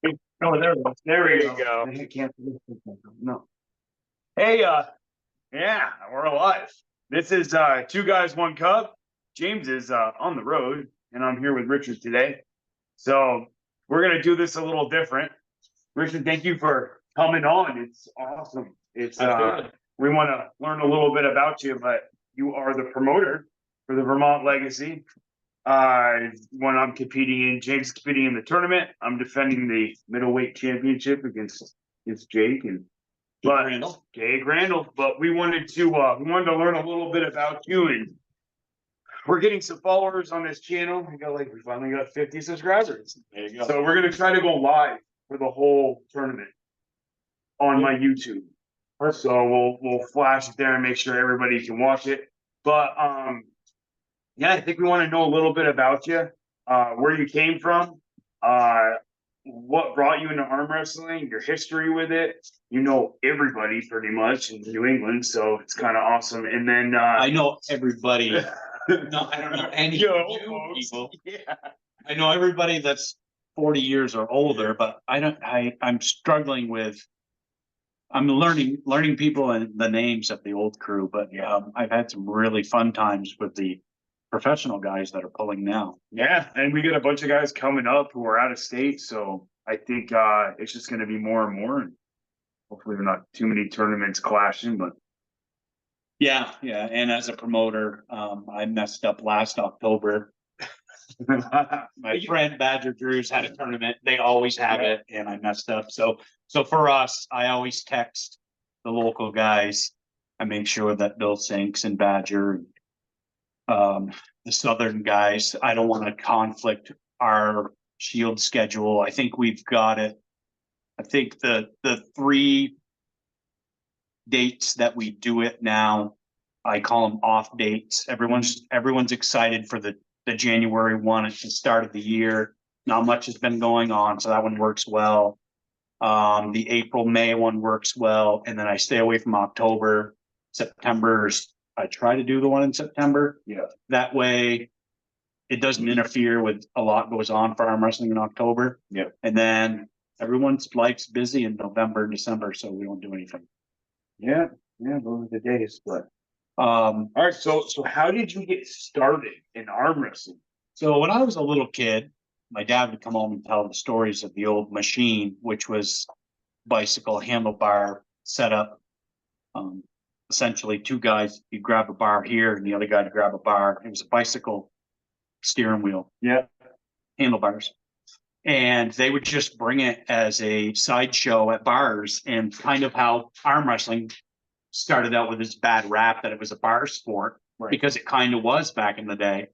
Oh, there we go. There we go. I can't. No. Hey, yeah, we're alive. This is Two Guys, One Cup. James is on the road, and I'm here with Richard today. So we're gonna do this a little different. Richard, thank you for coming on. It's awesome. It's we want to learn a little bit about you, but you are the promoter for the Vermont Legacy. When I'm competing in, James is competing in the tournament. I'm defending the middleweight championship against Jake and Jake Randall. But we wanted to learn a little bit about you, and we're getting some followers on this channel. We finally got 50 subscribers. There you go. So we're gonna try to go live for the whole tournament on my YouTube. So we'll flash it there and make sure everybody can watch it. But yeah, I think we want to know a little bit about you, where you came from, what brought you into arm wrestling, your history with it. You know everybody pretty much in New England, so it's kind of awesome. And then I know everybody. No, I don't know any new people. Yeah. I know everybody that's 40 years or older, but I'm struggling with. I'm learning people and the names of the old crew, but I've had some really fun times with the professional guys that are pulling now. Yeah, and we got a bunch of guys coming up who are out of state, so I think it's just going to be more and more, and hopefully there's not too many tournaments clashing. But yeah, and as a promoter, I messed up last October. My friend Badger Drew's had a tournament. They always have it, and I messed up. So for us, I always text the local guys. I make sure that Bill Sinks and Badger, the Southern guys. I don't want to conflict our Shield schedule. I think we've got it. I think the 3 dates that we do it now, I call them off dates. Everyone's excited for the January one at the start of the year. Not much has been going on, so that one works well. The April, May one works well, and then I stay away from October. September's, I try to do the one in September. Yeah. That way it doesn't interfere with a lot goes on for arm wrestling in October. Yeah. And then everyone's life's busy in November and December, so we don't do anything. Yeah, those are the days. But all right, so how did you get started in arm wrestling? So when I was a little kid, my dad would come home and tell the stories of the old machine, which was bicycle handlebar setup. Essentially 2 guys, you grab a bar here and the other guy to grab a bar. It was a bicycle steering wheel. Yeah. Handlebars. And they would just bring it as a sideshow at bars, and kind of how arm wrestling started out with this bad rap that it was a bar sport, Right. Because it kind of was back in the day.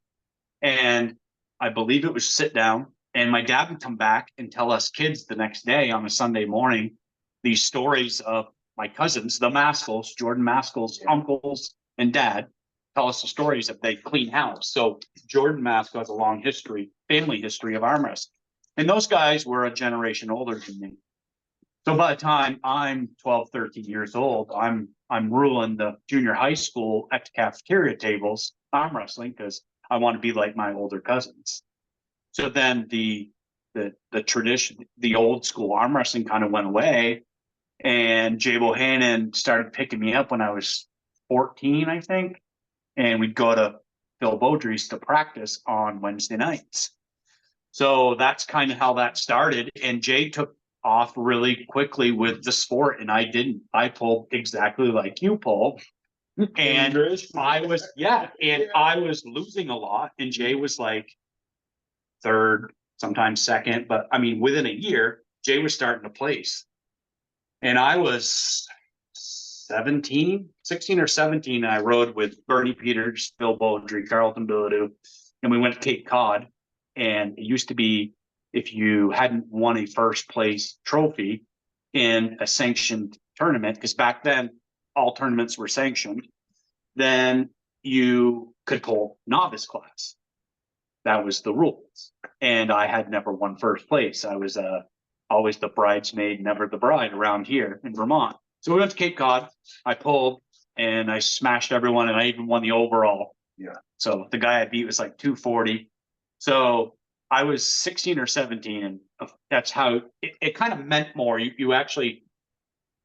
And I believe it was sit down, and my dad would come back and tell us kids the next day on a Sunday morning these stories of my cousins, the Maskells, Jordan Maskell's uncles and dad, tell us the stories of they clean house. So Jordan Maskell has a long family history of arm wrestling. And those guys were a generation older than me. So by the time I'm 12, 13 years old, I'm ruling the junior high school at the cafeteria tables, arm wrestling, because I want to be like my older cousins. So then the tradition, the old school arm wrestling kind of went away, and Jay Bohannon started picking me up when I was 14, I think, and we'd go to Phil Beaudry's to practice on Wednesday nights. So that's kind of how that started. And Jay took off really quickly with the sport, and I didn't. I pulled exactly like you pull. And I was losing a lot, and Jay was like 3rd, sometimes 2nd. But I mean, within a year, Jay was starting to place. And I was 16 or 17, and I rode with Bernie Peters, Phil Beaudry, Carlton Bilodeau, and we went to Cape Cod. And it used to be, if you hadn't won a first place trophy in a sanctioned tournament, because back then all tournaments were sanctioned, then you could pull novice class. That was the rules. And I had never won first place. I was always the bridesmaid, never the bride around here in Vermont. So we went to Cape Cod. I pulled and I smashed everyone, and I even won the overall. Yeah. So the guy I beat was like 240. So I was 16 or 17, and that's how it kind of meant more. You actually,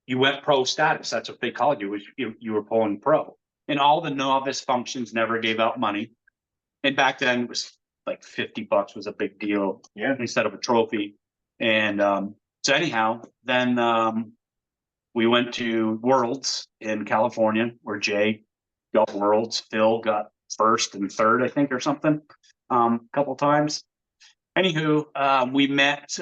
you went pro status. That's what they called you, was you were pulling pro. And all the novice functions never gave out money. And back then it was like $50 was a big deal. Yeah. Instead of a trophy. And so anyhow, then we went to Worlds in California where Jay got Worlds. Phil got first and third, I think, or something, a couple times. Anywho, we met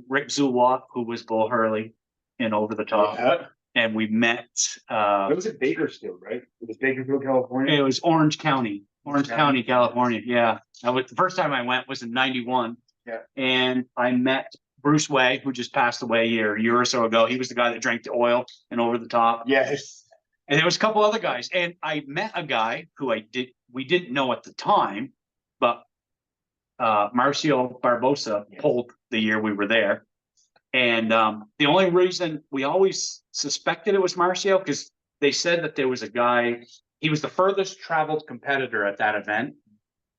Rick Zulwap, who was Bull Hurley in Over the Top. Yeah. And we met It was in Bakersfield, right? It was Bakersfield, California. it was Orange County, California. Yeah. The first time I went was in 91. Yeah. And I met Bruce Way, who just passed away a year or so ago. He was the guy that drank the oil and Over the Top. Yes. And there was a couple other guys. And I met a guy who we didn't know at the time, but Marcio Barbosa pulled the year we were there. And the only reason we always suspected it was Marcio, because they said that there was a guy, he was the furthest traveled competitor at that event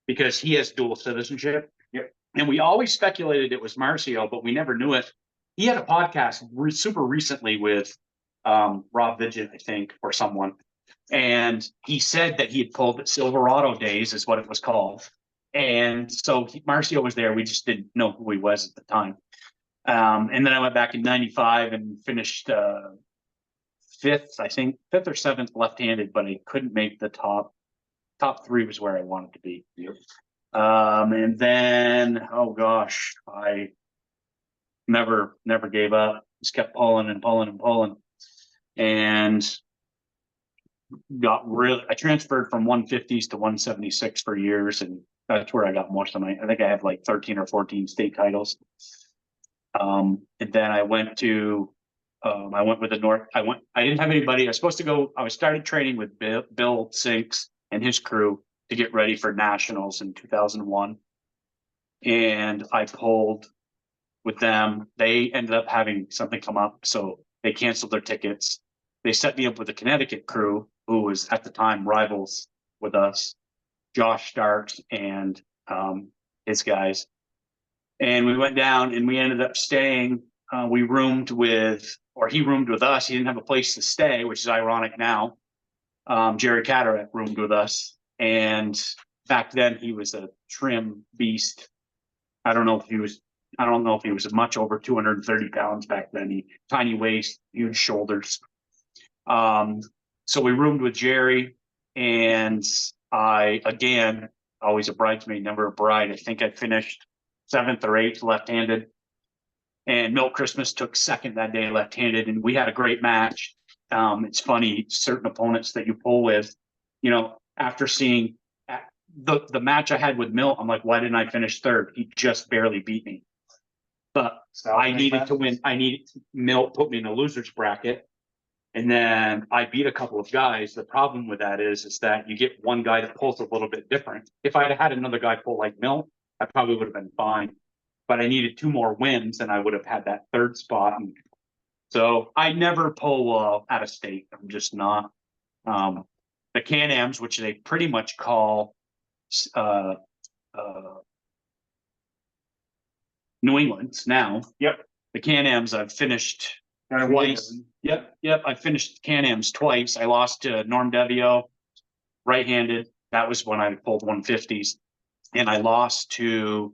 because he has dual citizenship. Yep. And we always speculated it was Marcio, but we never knew it. He had a podcast super recently with Rob Vigent, I think, or someone. And he said that he had pulled at Silverado Days, is what it was called. And so Marcio was there. We just didn't know who he was at the time. And then I went back in 95 and finished fifth or seventh left-handed, but I couldn't make the top three was where I wanted to be. Yep. And then, oh gosh, I never gave up. Just kept pulling and pulling and pulling. And I transferred from 150s to 176 for years. And that's where I got most of I think I have like 13 or 14 state titles. And then I went with the North. I didn't have anybody. I was supposed to go. I started training with Bill Sinks and his crew to get ready for nationals in 2001. And I pulled with them. They ended up having something come up, so they canceled their tickets. They set me up with a Connecticut crew who was at the time rivals with us, Josh Starks and his guys. And we went down and we ended up staying. He roomed with us. He didn't have a place to stay, which is ironic now. Jerry Cataract roomed with us. And back then he was a trim beast. I don't know if he was much over 230 pounds back then. Tiny waist, huge shoulders. So we roomed with Jerry, and I, again, always a bridesmaid, never a bride. I think I finished 7th or 8th left-handed, and Milt Christmas took 2nd that day left-handed, and we had a great match. It's funny, certain opponents that you pull with, after seeing the match I had with Milt, I'm like, why didn't I finish 3rd? He just barely beat me. But I needed to win. Milt put me in a loser's bracket, and then I beat a couple of guys. The problem with that is that you get one guy that pulls a little bit different. If I'd had another guy pull like Milt, I probably would have been fine, but I needed 2 more wins and I would have had that 3rd spot. And so I never pull out of state. I'm just not. The Can-Ams, which they pretty much call New England's now. Yep. The Can-Ams I've finished twice. Yep. I finished Can-Ams twice. I lost to Norm Devio, right-handed. That was when I pulled 150s. And I lost to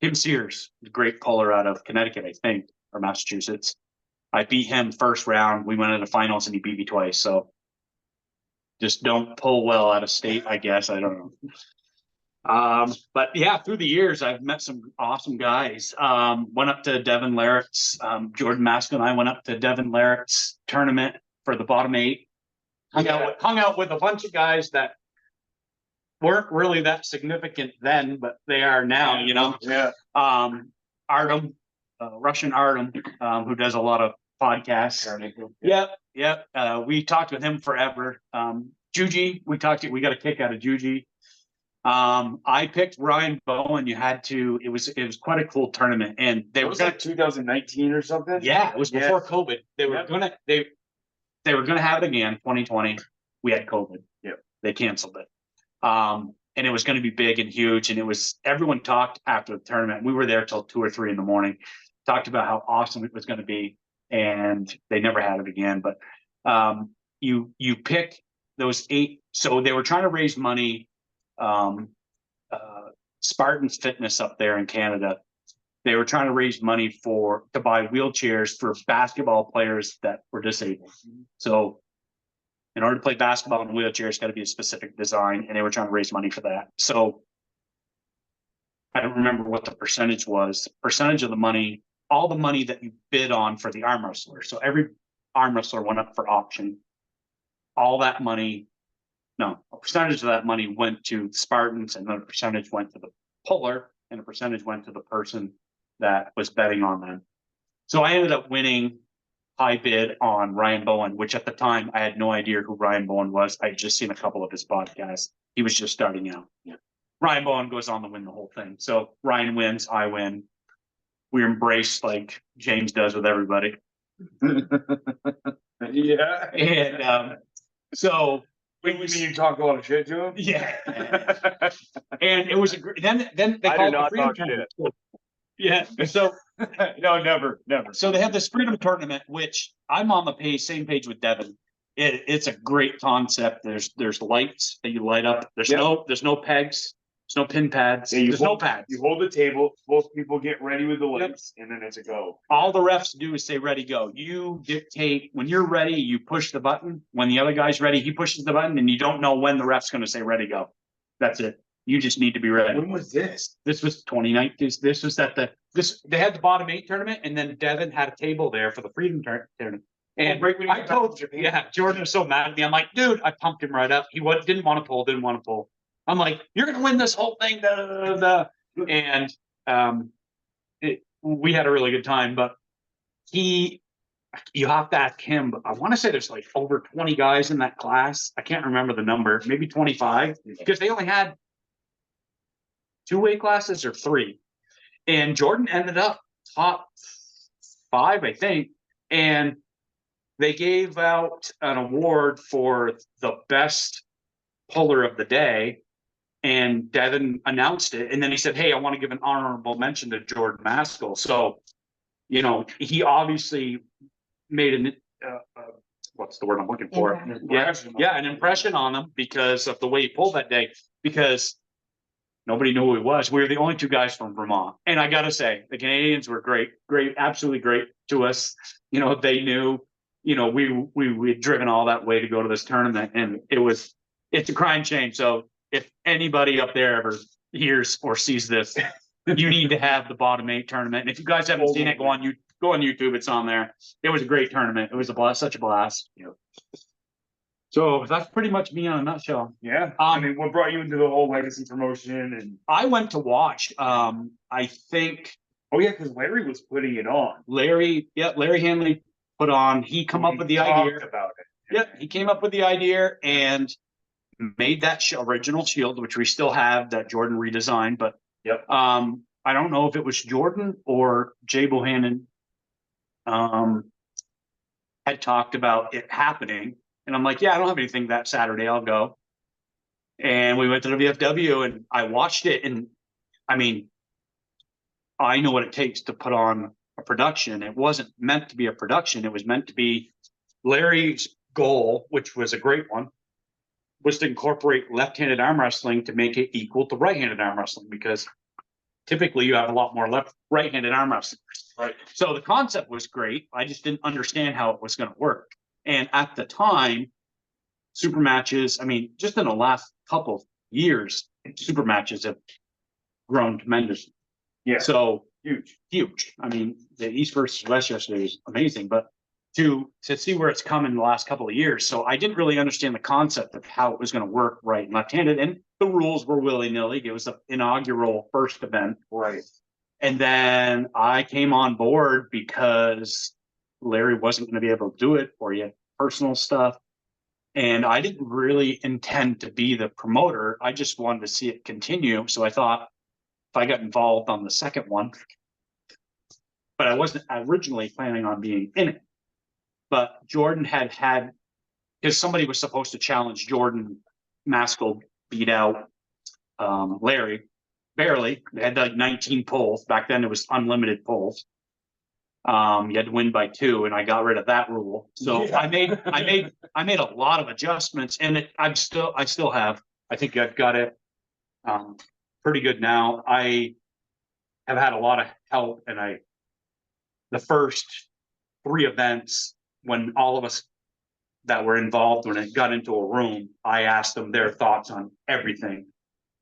Tim Sears, the great puller out of Connecticut, I think, or Massachusetts. I beat him first round. We went into the finals and he beat me twice. So just don't pull well out of state, I guess. I don't know. But yeah, through the years, I've met some awesome guys. Went up to Devin Larratt's, Jordan Maskell and I went up to Devin Larratt's tournament for the bottom 8. Hung out with a bunch of guys that weren't really that significant then, but they are now, Yeah. Artem, Russian Artem, who does a lot of podcasts. Yep. We talked with him forever. Juji, we got a kick out of Juji. I picked Ryan Bowen. It was quite a cool tournament, and they were like 2019 or something. Yeah, it was before COVID. They were gonna have it again 2020. We had COVID. Yep. They canceled it. and it was going to be big and huge. And everyone talked after the tournament. We were there till 2 or 3 in the morning, talked about how awesome it was going to be. And they never had it again. But you pick those 8. So they were trying to raise money. Spartans Fitness up there in Canada, they were trying to raise money to buy wheelchairs for basketball players that were disabled. So in order to play basketball in a wheelchair, it's got to be a specific design, and they were trying to raise money for that. So I don't remember what the percentage was. Percentage of the money, all the money that you bid on for the arm wrestler. So every arm wrestler went up for auction. All that money, no, a percentage of that money went to the Spartans, and then a percentage went to the puller, and a percentage went to the person that was betting on them. So I ended up winning high bid on Ryan Bowen, which at the time I had no idea who Ryan Bowen was. I had just seen a couple of his podcasts. He was just starting out. Yeah. Ryan Bowen goes on to win the whole thing. So Ryan wins, I win. We embrace like James does with everybody. Yeah. And so Wait, you talk a lot of shit to him? yeah. And it was a great, then they I called do it the not Freedom talk Tournament. Yeah. So No, never. so they have this Freedom Tournament, which I'm on the same page with Devin. It's a great concept. There's lights that you light up. There's Yep. no pegs. There's no pin pads. Yeah, There's no pads. You hold the table, both people get ready with the lights, and then it's a go. All the refs do is say ready, go. You dictate when you're ready, you push the button. When the other guy's ready, he pushes the button, and you don't know when the ref's going to say ready, go. That's it. You just need to be ready. When was this? This was 2019. This was they had the bottom 8 tournament, and then Devin had a table there for the Freedom Tournament. And right when you I got back told to Japan. yeah, Jordan was so mad at me. I'm like, dude, I pumped him right up. He didn't want to pull. I'm like, you're gonna win this whole thing. Da, da, da, da. And we had a really good time, but you have to ask him. But I want to say there's like over 20 guys in that class. I can't remember the number, maybe 25, because they only had 2 weight classes or 3. And Jordan ended up top 5, I think. And they gave out an award for the best puller of the day. And Devin announced it. And then he said, hey, I want to give an honorable mention to Jordan Maskell. So, he obviously made an, what's the word I'm looking for? Yeah, an impression on him because of the way he pulled that day. Because nobody knew who he was. We were the only 2 guys from Vermont. And I got to say, the Canadians were great, absolutely great to us. They knew, we had driven all that way to go to this tournament, and it's a crying shame. So if anybody up there ever hears or sees this, you need to have the bottom 8 tournament. And if you guys haven't seen it, go on YouTube. It's on there. It was a great tournament. It was a blast, such a blast. So that's pretty much me in a nutshell. Yeah. I mean, what brought you into the whole legacy promotion? And I went to watch. I think. Oh yeah, because Larry was putting it on. Larry Hanley put on. He come up with the idea about it. Yep, he came up with the idea and made that original shield, which we still have, that Jordan redesigned. But yep. I don't know if it was Jordan or Jay Bohannon had talked about it happening. And I'm like, yeah, I don't have anything that Saturday. I'll go. And we went to the VFW and I watched it. And I mean, I know what it takes to put on a production. It wasn't meant to be a production. It was meant to be Larry's goal, which was a great one, was to incorporate left-handed arm wrestling to make it equal to right-handed arm wrestling, because typically you have a lot more right-handed arm wrestlers. Right. So the concept was great. I just didn't understand how it was going to work. And at the time, super matches, I mean, just in the last couple years, super matches have grown tremendously. Yeah. So huge. I mean, the East versus West yesterday was amazing, but to see where it's come in the last couple of years. So I didn't really understand the concept of how it was going to work right and left-handed, and the rules were willy-nilly. It was the inaugural first event. Right. And then I came on board because Larry wasn't going to be able to do it, or he had personal stuff. And I didn't really intend to be the promoter. I just wanted to see it continue. So I thought if I got involved on the second one, but I wasn't originally planning on being in it. But Jordan had, because somebody was supposed to challenge Jordan, Maskell beat out Larry, barely. They had like 19 polls. Back then it was unlimited polls. You had to win by 2, and I got rid of that rule. So Yeah. I made a lot of adjustments, and I still have. I think I've got it pretty good now. I have had a lot of help, and the first 3 events, when all of us that were involved, when it got into a room, I asked them their thoughts on everything.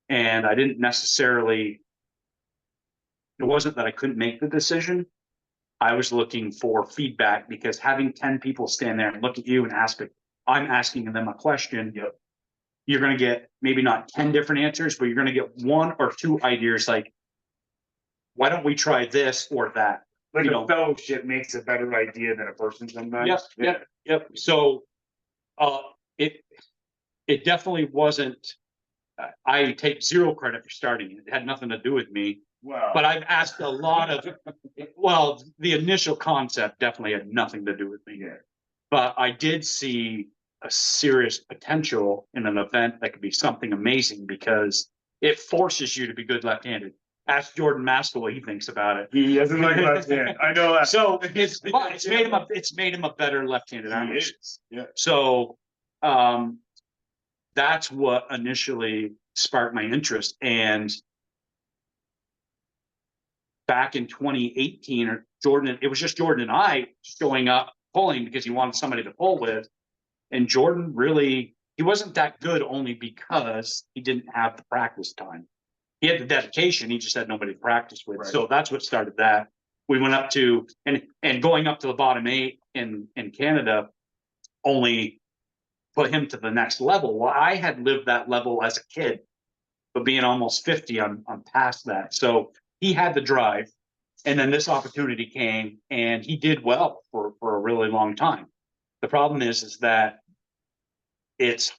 And I didn't necessarily, it wasn't that I couldn't make the decision. I was looking for feedback, because having 10 people stand there and look at you and I'm asking them a question. Yep. You're going to get maybe not 10 different answers, but you're going to get 1 or 2 ideas. Like, why don't we try this or that? Like You a know. fellowship makes a better idea than a person sometimes. Yep. So, it definitely wasn't, I take 0 credit for starting it. It had nothing to do with me, Wow. but I've asked a lot of, well, the initial concept definitely had nothing to do with me. Yeah. But I did see a serious potential in an event that could be something amazing, because it forces you to be good left-handed. Ask Jordan Maskell what he thinks about it. He doesn't like left hand. I know that. So it's made him a better left-handed He artist. is. Yeah. So that's what initially sparked my interest. And back in 2018, it was just Jordan and I showing up pulling, because he wanted somebody to pull with. And Jordan really, he wasn't that good only because he didn't have the practice time. He had the dedication, he just had nobody to practice with. Right. So that's what started that. We went up to, and going up to the bottom 8 in Canada only put him to the next level. Well, I had lived that level as a kid, but being almost 50, I'm past that. So he had the drive, and then this opportunity came, and he did well for a really long time. The problem is that it's,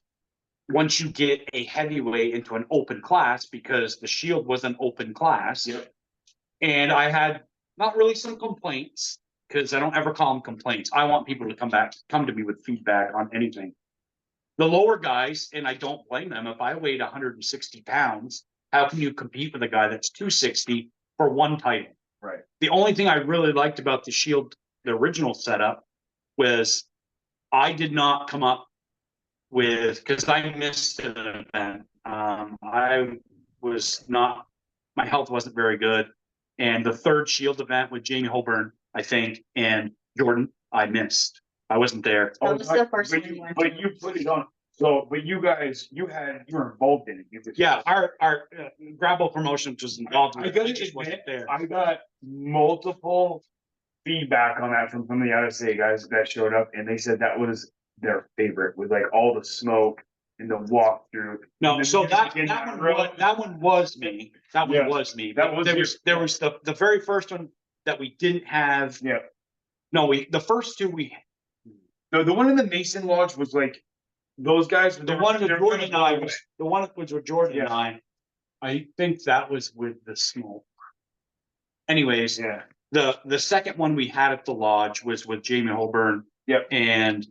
once you get a heavyweight into an open class, because the Shield was an open class. Yep. And I had not really some complaints, because I don't ever call them complaints. I want people to come to me with feedback on anything. The lower guys, and I don't blame them, if I weighed 160 pounds, how can you compete with a guy that's 260 for 1 title? Right. The only thing I really liked about the Shield, the original setup, was I did not come up with, because I missed an event. I was not, my health wasn't very good. And the 3rd Shield event with Jamie Holburn, I think, and Jordan, I missed. I wasn't there. That was the first but one you went but to. you put it on. So, but you guys, you were involved in it. Yeah, our Grapple Promotions was involved. I gotta just wasn't admit, there. I got multiple feedback on that from some of the RSA guys that showed up, and they said that was their favorite, with like all the smoke and the walkthrough. No, and the so music that in one was me. That one Yeah, was me. that was There was the very first one that we didn't have. Yeah. No, the first 2 we. The one in the Mason Lodge was like those guys. The one with Jordan and I was the one was with Jordan and Yeah. I think that was with the smoke. Anyways, Yeah. the second one we had at the lodge was with Jamie Holburn. Yep. And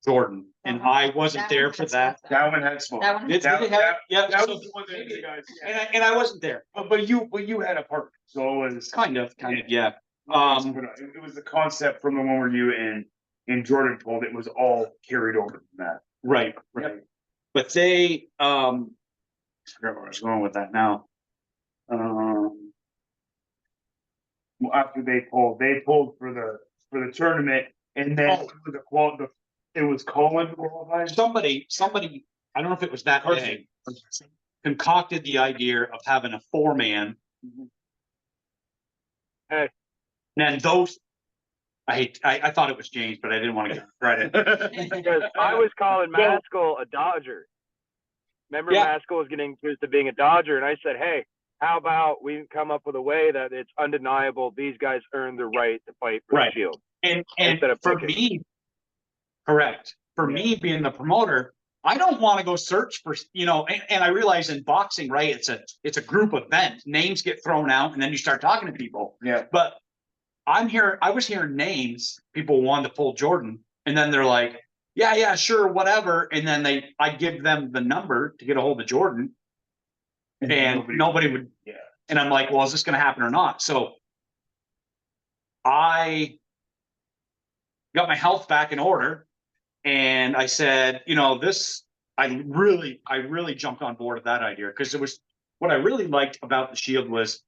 Jordan, and I wasn't there for that. That one had smoke. That one. Did That- they have? Yeah, That so was the one that the guys. and I wasn't there. But you had a partner, so it was Kind of, yeah. It was the concept from the one where you and Jordan pulled. It was all carried over from that. Right. But they, I forgot where I was going with that now. Well, after they pulled for the tournament, and then Oh. it was Colin qualified. Somebody, I don't know if it was that day, concocted the idea of having a 4-man. Hey. And those, I thought it was James, but I didn't want to give credit. Because I was calling Maskell a Dodger. Remember, Yeah. Maskell was getting accused of being a Dodger, and I said, hey, how about we come up with a way that it's undeniable these guys earned the right to fight for Right. the Shield. And Instead of for picking. me, correct. For me being the promoter, I don't want to go search for, and I realize in boxing, right, it's a group event. Names get thrown out and then you start talking to people. Yeah. But I was hearing names, people wanted to pull Jordan, and then they're like, yeah, sure, whatever. And then I give them the number to get a hold of Jordan. and nobody would. Yeah. And I'm like, well, is this going to happen or not? So I got my health back in order, and I said, I really jumped on board with that idea, because it was what I really liked about the Shield was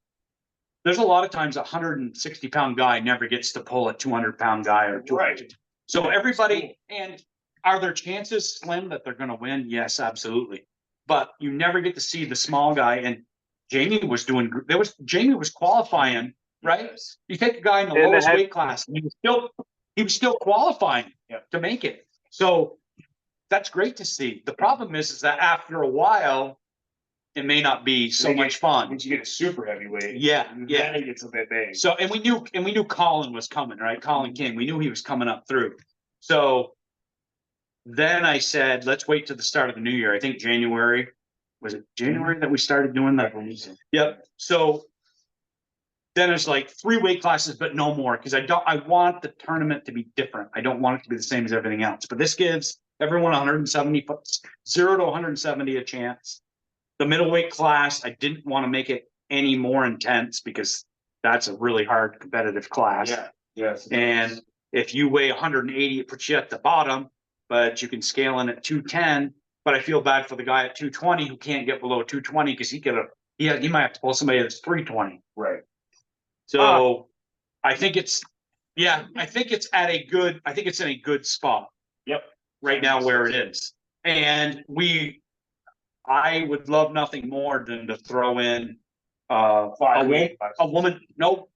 there's a lot of times a 160-pound guy never gets to pull a 200-pound guy or 200. Right. So everybody, and are there chances slim that they're going to win? Yes, absolutely. But you never get to see the small guy. And Jamie was qualifying, right? Yes. You take a guy in the In the lowest head- weight class, and he was still qualifying to make it. So that's great to see. The problem is that after a while, it may not be so much fun. Once you get a super heavyweight, Yeah, yeah. then it gets a bit big. So, and we knew Colin was coming, right? Colin King. We knew he was coming up through. So then I said, let's wait till the start of the new year. I think January, was it January that we started doing that? Yep. So then it's like 3 weight classes, but no more, because I want the tournament to be different. I don't want it to be the same as everything else. But this gives everyone 170, 0 to 170 a chance. The middleweight class, I didn't want to make it any more intense, because that's a really hard competitive class. Yeah. Yes. And if you weigh 180, it puts you at the bottom, but you can scale in at 210. But I feel bad for the guy at 220 who can't get below 220, because he might have to pull somebody that's 320. Right. So I think it's in a good spot. Yep. Right now where it is. And I would love nothing more than to throw in a woman. No,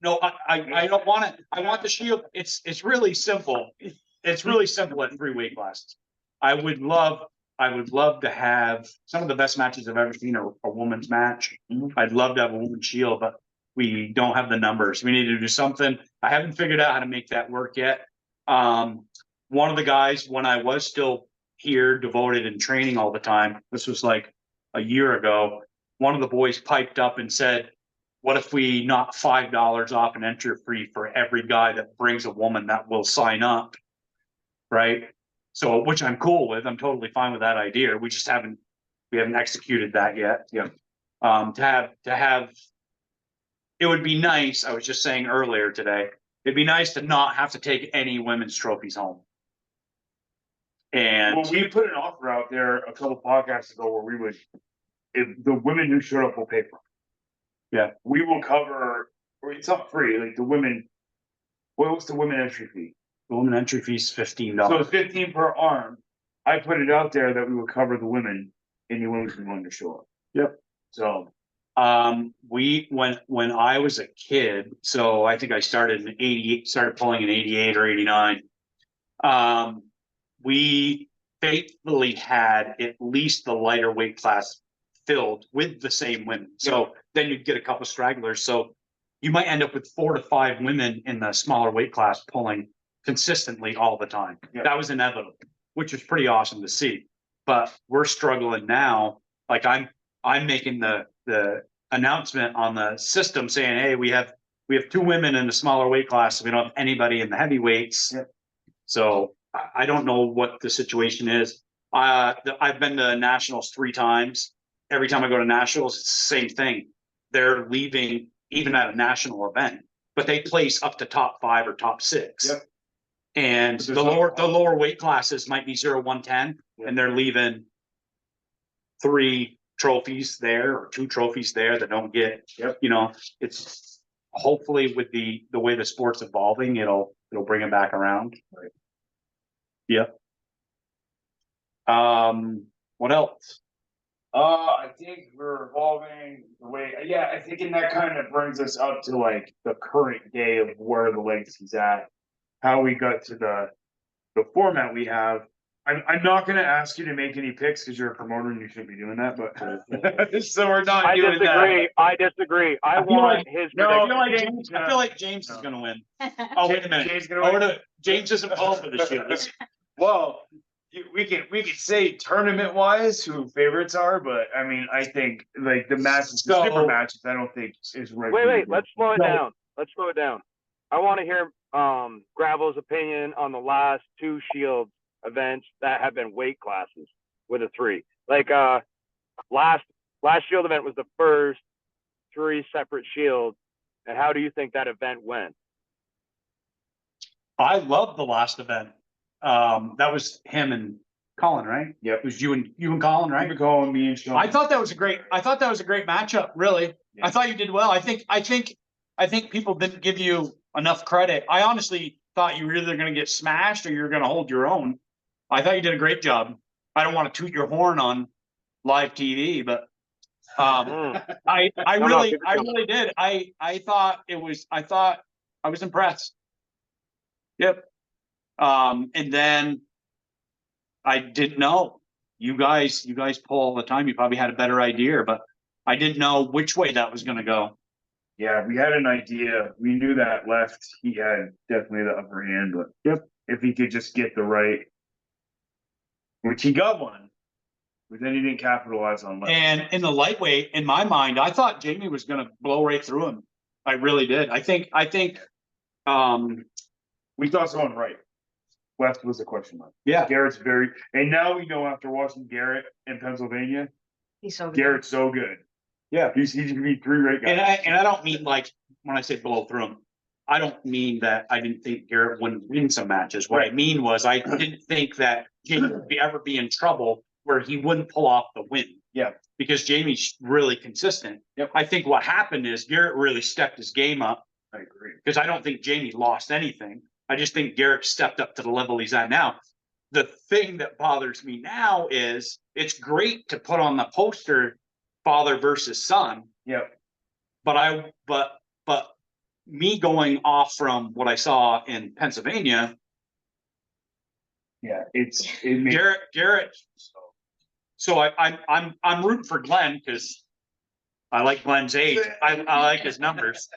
I don't want it. I want the Shield. It's really simple. It's really simple at 3 weight classes. I would love to have some of the best matches I've ever seen are a woman's match. I'd love to have a women's Shield, but we don't have the numbers. We need to do something. I haven't figured out how to make that work yet. One of the guys, when I was still here, devoted and training all the time, this was like a year ago, one of the boys piped up and said, what if we knock $5 off an entry fee for every guy that brings a woman that will sign up? Right. So, which I'm cool with. I'm totally fine with that idea. We haven't executed that yet. Yeah. To have, it would be nice. I was just saying earlier today, it'd be nice to not have to take any women's trophies home. And we put an offer out there a couple podcasts ago where we would, if the women who showed up will pay for it. Yeah. We will cover, or it's not free, like the women. What's the women entry fee? the women entry fee is $15. So it's 15 per arm. I put it out there that we would cover the women, any women who wanted to show up. Yep. So when I was a kid, so I think I started in 88, started pulling in 88 or 89. We faithfully had at least the lighter weight class filled with the same women. So then you'd get a couple stragglers. So you might end up with 4 to 5 women in the smaller weight class pulling consistently all the time. Yeah. That was inevitable, which was pretty awesome to see. But we're struggling now. Like I'm making the announcement on the system saying, hey, we have 2 women in the smaller weight class. We don't have anybody in the heavyweights. Yeah. So I don't know what the situation is. I've been to nationals 3 times. Every time I go to nationals, it's the same thing. They're leaving even at a national event, but they place up to top 5 or top 6. Yep. And the lower weight classes might be 0, 110, and they're leaving 3 trophies there or 2 trophies there that don't get. Yep. You know, it's hopefully with the way the sport's evolving, it'll bring it back around. Right. Yep. What else? I think we're evolving the way, I think, and that kind of brings us up to like the current day of where the legacy's at, how we got to the format we have. I'm not going to ask you to make any picks because you're a promoter and you shouldn't be doing that, but so we're not I doing disagree. I disagree. I want his no, prediction. I feel like James is going to win. Oh, wait a minute. James gonna win? James isn't pulling for the Shield. Well, we can say tournament wise who favorites are, but I mean, I think like the matches, the super matches, I don't think is right. Wait, let's slow it down. Let's slow it down. I want to hear Gravel's opinion on the last 2 Shield events that have been weight classes with a 3. Like last last Shield event was the first 3 separate Shields. And how do you think that event went? I loved the last event. That was him and Colin, right? Yep. It was you and Colin, right? You've been calling me and Sean. I thought that was a great matchup, really. Yeah. I thought you did well. I think people didn't give you enough credit. I honestly thought you were either going to get smashed or you were going to hold your own. I thought you did a great job. I don't want to toot your horn on live TV, but I really did. I thought I was impressed. Yep. And then I didn't know. You guys pull all the time. You probably had a better idea, but I didn't know which way that was going to go. Yeah, we had an idea. We knew that left, he had definitely the upper hand, but if he could just get the right, which he got one, but then he didn't capitalize on left. And in the lightweight, in my mind, I thought Jamie was going to blow right through him. I really did. I think we thought so on right. Left was a question mark. Yeah. Garrett's and now we know after watching Garrett in Pennsylvania, He's so good. Garrett's so good. Yeah. He's gonna be 3 right guys. And I don't mean like when I say blow through him, I don't mean that I didn't think Garrett wouldn't win some matches. What I mean was I didn't think that Jamie would ever be in trouble where he wouldn't pull off the win. Yeah. Because Jamie's really consistent. Yep. I think what happened is Garrett really stepped his game up I agree. because I don't think Jamie lost anything. I just think Garrett stepped up to the level he's at now. The thing that bothers me now is it's great to put on the poster father versus son. Yep. But me going off from what I saw in Pennsylvania, Yeah, it made Garrett. So I'm rooting for Glenn because I like Glenn's age. I like his numbers.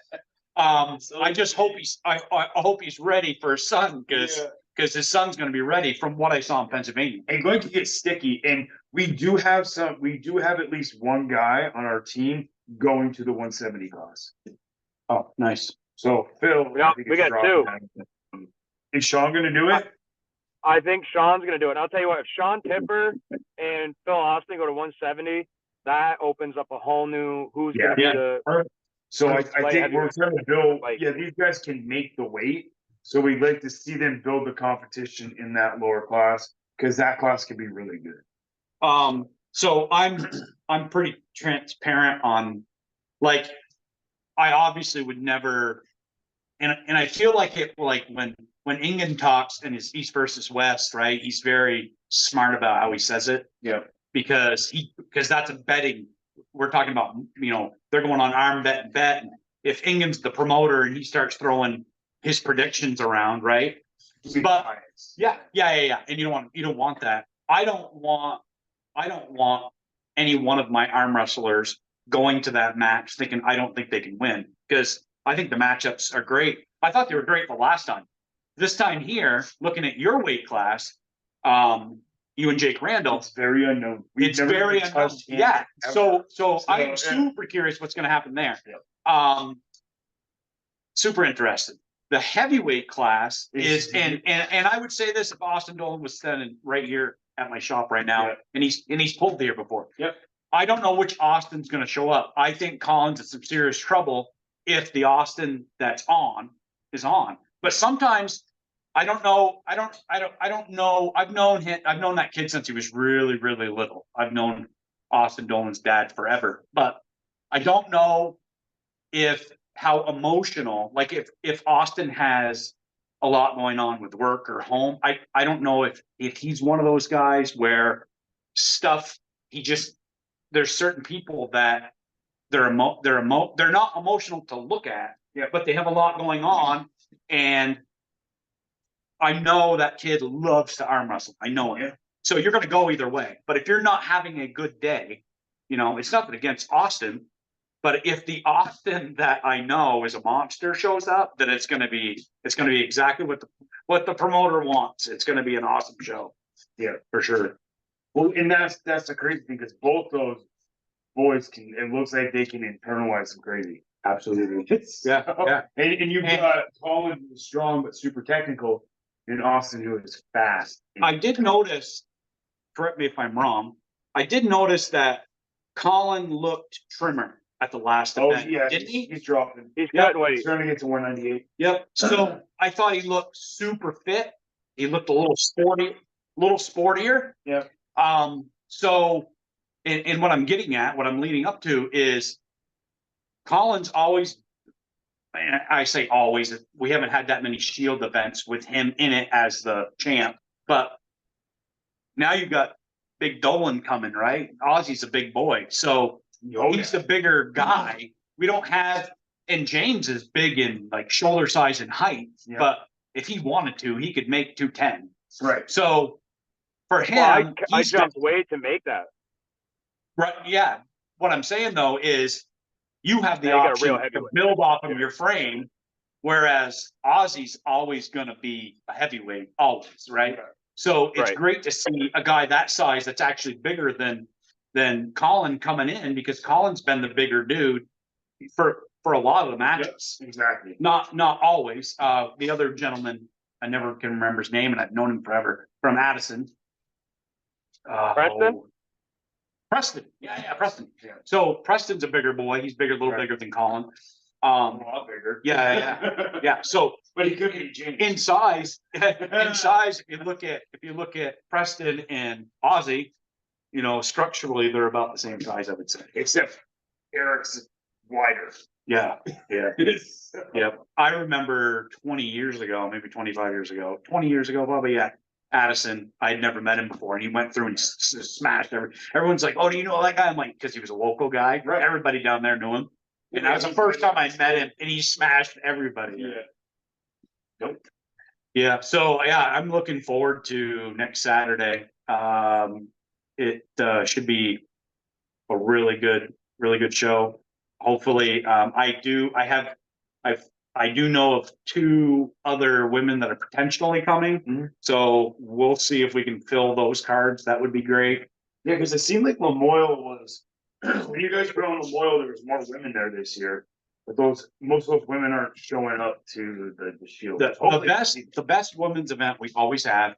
I just hope I hope he's ready for his son because his son's going to be ready from what I saw in Pennsylvania. and going to get sticky. And we do have at least one guy on our team going to the 170 class. Oh, nice. So Phil, Yeah, I think we it's got dropping down. Is Sean gonna do it? I think Sean's going to do it. And I'll tell you what, if Sean Tipper and Phil Austin go to 170, that opens up a whole new who's going to be the. So I Light think we're heavyweight. trying to build, Like- these guys can make the weight. So we'd like to see them build the competition in that lower class, because that class can be really good. So I'm pretty transparent on, like, I obviously would never, and I feel like it, like when Ingen talks in his East versus West, right? He's very smart about how he says it. Yeah. Because that's a betting. We're talking about, they're going on arm bet and bet. And if Ingen's the promoter and he starts throwing his predictions around, right? But yeah. And you don't want that. I don't want any one of my arm wrestlers going to that match thinking I don't think they can win, because I think the matchups are great. I thought they were great the last time. This time here, looking at your weight class, you and Jake Randall, It's very unknown. We've it's never very even unknown. touched hands Yeah. ever. So I'm yeah. super curious what's going to happen there. Yeah. Super interested. The heavyweight class is, Is- and I would say this if Austin Dolan was standing right here at my shop right now, Yeah. and he's pulled here before. Yep. I don't know which Austin's going to show up. I think Collins is some serious trouble if the Austin that's on is on. But sometimes I don't know. I don't know. I've known that kid since he was really, really little. I've known Austin Dolan's dad forever, but I don't know how emotional, like if Austin has a lot going on with work or home. I don't know if he's one of those guys where there's certain people that they're not emotional to look at, but they have a lot going on. And I know that kid loves to arm wrestle. I know it. Yeah. So you're going to go either way. But if you're not having a good day, it's nothing against Austin. But if the Austin that I know is a monster shows up, then it's going to be exactly what the promoter wants. It's going to be an awesome show. Yeah, for sure. Well, and that's the crazy thing, because both those boys it looks like they can internalize some crazy. Absolutely. Yeah. And you've got Colin, who's strong but super technical, and Austin, who is fast. I did notice, correct me if I'm wrong, I did notice that Colin looked trimmer at the last Oh, event, yeah, didn't he? he's dropping. He's Yeah. cutting weight. He's trying to get to 198. Yep. So I thought he looked super fit. He looked a little sportier. Yeah. So, and what I'm getting at, what I'm leading up to is Colin's always, and I say always, we haven't had that many Shield events with him in it as the champ, but now you've got Big Dolan coming, right? Ozzy's a big boy. So he's the bigger guy. We don't have, and James is big in like shoulder size and height, Yeah. but if he wanted to, he could make 210. Right. So for him, Well, I he's jumped weight to make that. right. Yeah. What I'm saying though is you have the Now you got a option real to heavyweight. build off of your frame, whereas Ozzy's always going to be a heavyweight, always, right? Yeah. So it's Right. great to see a guy that size that's actually bigger than Colin coming in, because Colin's been the bigger dude for a lot of the matches. Exactly. Not always. The other gentleman, I never can remember his name, and I've known him forever, from Addison. Preston? Preston. Yeah, Preston. Yeah. So Preston's a bigger boy. He's bigger, a little Right. bigger than Colin. A lot bigger. Yeah. Yeah. So But he could be James. in size, if you look at Preston and Ozzy, you know, structurally they're about the same size, I would say. Except Eric's wider. Yeah. Yeah. I remember 20 years ago, maybe 25 years ago, 20 years ago, probably, yeah. Addison, I'd never met him before, and he went through and smashed everyone's like, oh, do you know that guy? I'm like, because he was a local guy. Right. Everybody down there knew him. And that was the first time I met him, and he smashed everybody. Yeah. Nope. Yeah. So yeah, I'm looking forward to next Saturday. It should be a really good show. Hopefully, I do know of 2 other women that are potentially coming. Mhm. So we'll see if we can fill those cards. That would be great. Yeah, because it seemed like Memorial was, when you guys were on Memorial, there was more women there this year. But most of those women aren't showing up to the Shield. The best women's event we always have